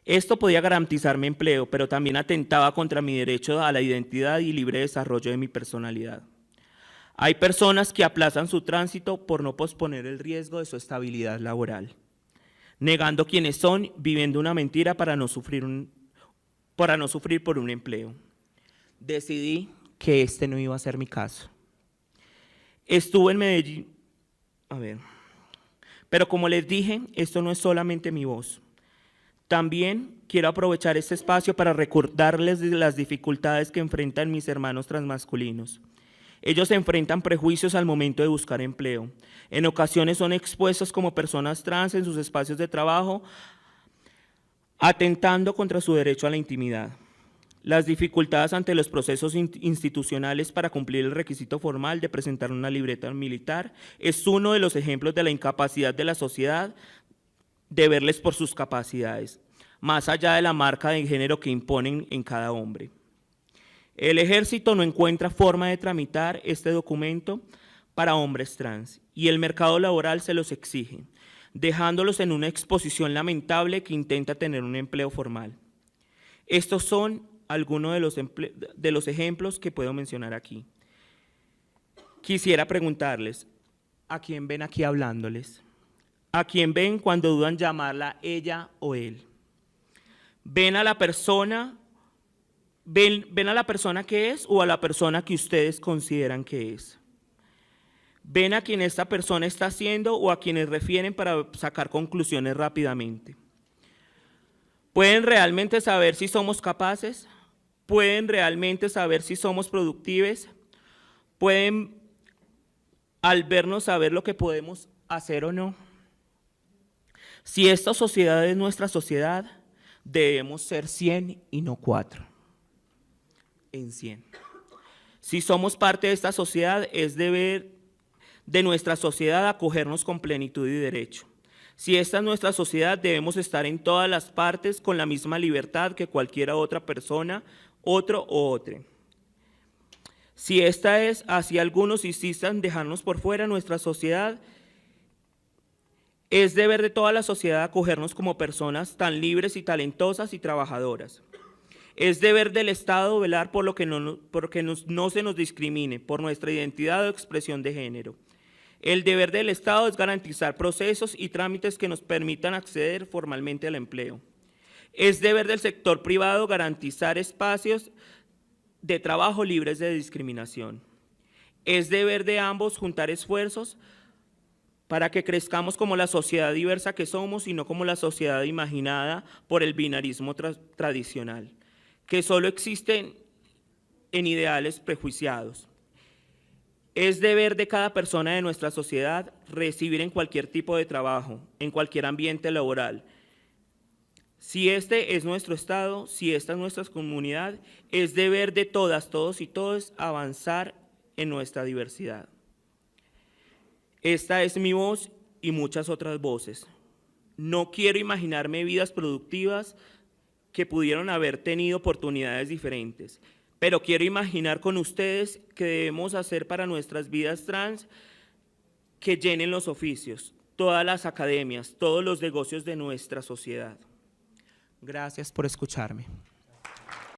Esto podía garantizarme empleo, pero también atentaba contra mi derecho a la identidad y libre desarrollo de mi personalidad. Hay personas que aplazan su tránsito por no posponer el riesgo de su estabilidad laboral, negando quiénes son, viviendo una mentira para no sufrir por un empleo. Decidí que este no iba a ser mi caso. Estuve en Medellín, pero como les dije, esto no es solamente mi voz. También quiero aprovechar este espacio para recordarles de las dificultades que enfrentan mis hermanos transmasculinos. Ellos enfrentan prejuicios al momento de buscar empleo. En ocasiones son expuestos como personas trans en sus espacios de trabajo, atentando contra su derecho a la intimidad. Las dificultades ante los procesos institucionales para cumplir el requisito formal de presentar una libreta militar es uno de los ejemplos de la incapacidad de la sociedad de verles por sus capacidades, más allá de la marca de género que imponen en cada hombre. El ejército no encuentra forma de tramitar este documento para hombres trans y el mercado laboral se los exige, dejándolos en una exposición lamentable que intenta tener un empleo formal. Estos son algunos de los ejemplos que puedo mencionar aquí. Quisiera preguntarles, ¿a quién ven aquí hablándoles? ¿A quién ven cuando dudan llamarla ella o él? ¿Ven a la persona que es o a la persona que ustedes consideran que es? ¿Ven a quien esta persona está haciendo o a quienes refieren para sacar conclusiones rápidamente? ¿Pueden realmente saber si somos capaces? ¿Pueden realmente saber si somos productivos? ¿Pueden al vernos saber lo que podemos hacer o no? Si esta sociedad es nuestra sociedad, debemos ser 100 y no 4. En 100. Si somos parte de esta sociedad, es deber de nuestra sociedad acogernos con plenitud y derecho. Si esta es nuestra sociedad, debemos estar en todas las partes con la misma libertad que cualquier otra persona, otro o otra. Si esta es, así algunos insistan en dejarnos por fuera nuestra sociedad, es deber de toda la sociedad acogernos como personas tan libres y talentosas y trabajadoras. Es deber del Estado velar por lo que no se nos discrimine, por nuestra identidad o expresión de género. El deber del Estado es garantizar procesos y trámites que nos permitan acceder formalmente al empleo. Es deber del sector privado garantizar espacios de trabajo libres de discriminación. Es deber de ambos juntar esfuerzos para que crezcamos como la sociedad diversa que somos y no como la sociedad imaginada por el binarismo tradicional, que solo existen en ideales prejuiciados. Es deber de cada persona de nuestra sociedad recibir en cualquier tipo de trabajo, en cualquier ambiente laboral. Si este es nuestro Estado, si esta es nuestra comunidad, es deber de todas, todos y todos avanzar en nuestra diversidad. Esta es mi voz y muchas otras voces. No quiero imaginarme vidas productivas que pudieron haber tenido oportunidades diferentes, pero quiero imaginar con ustedes que debemos hacer para nuestras vidas trans que llenen los oficios, todas las academias, todos los negocios de nuestra sociedad. Gracias por escucharme.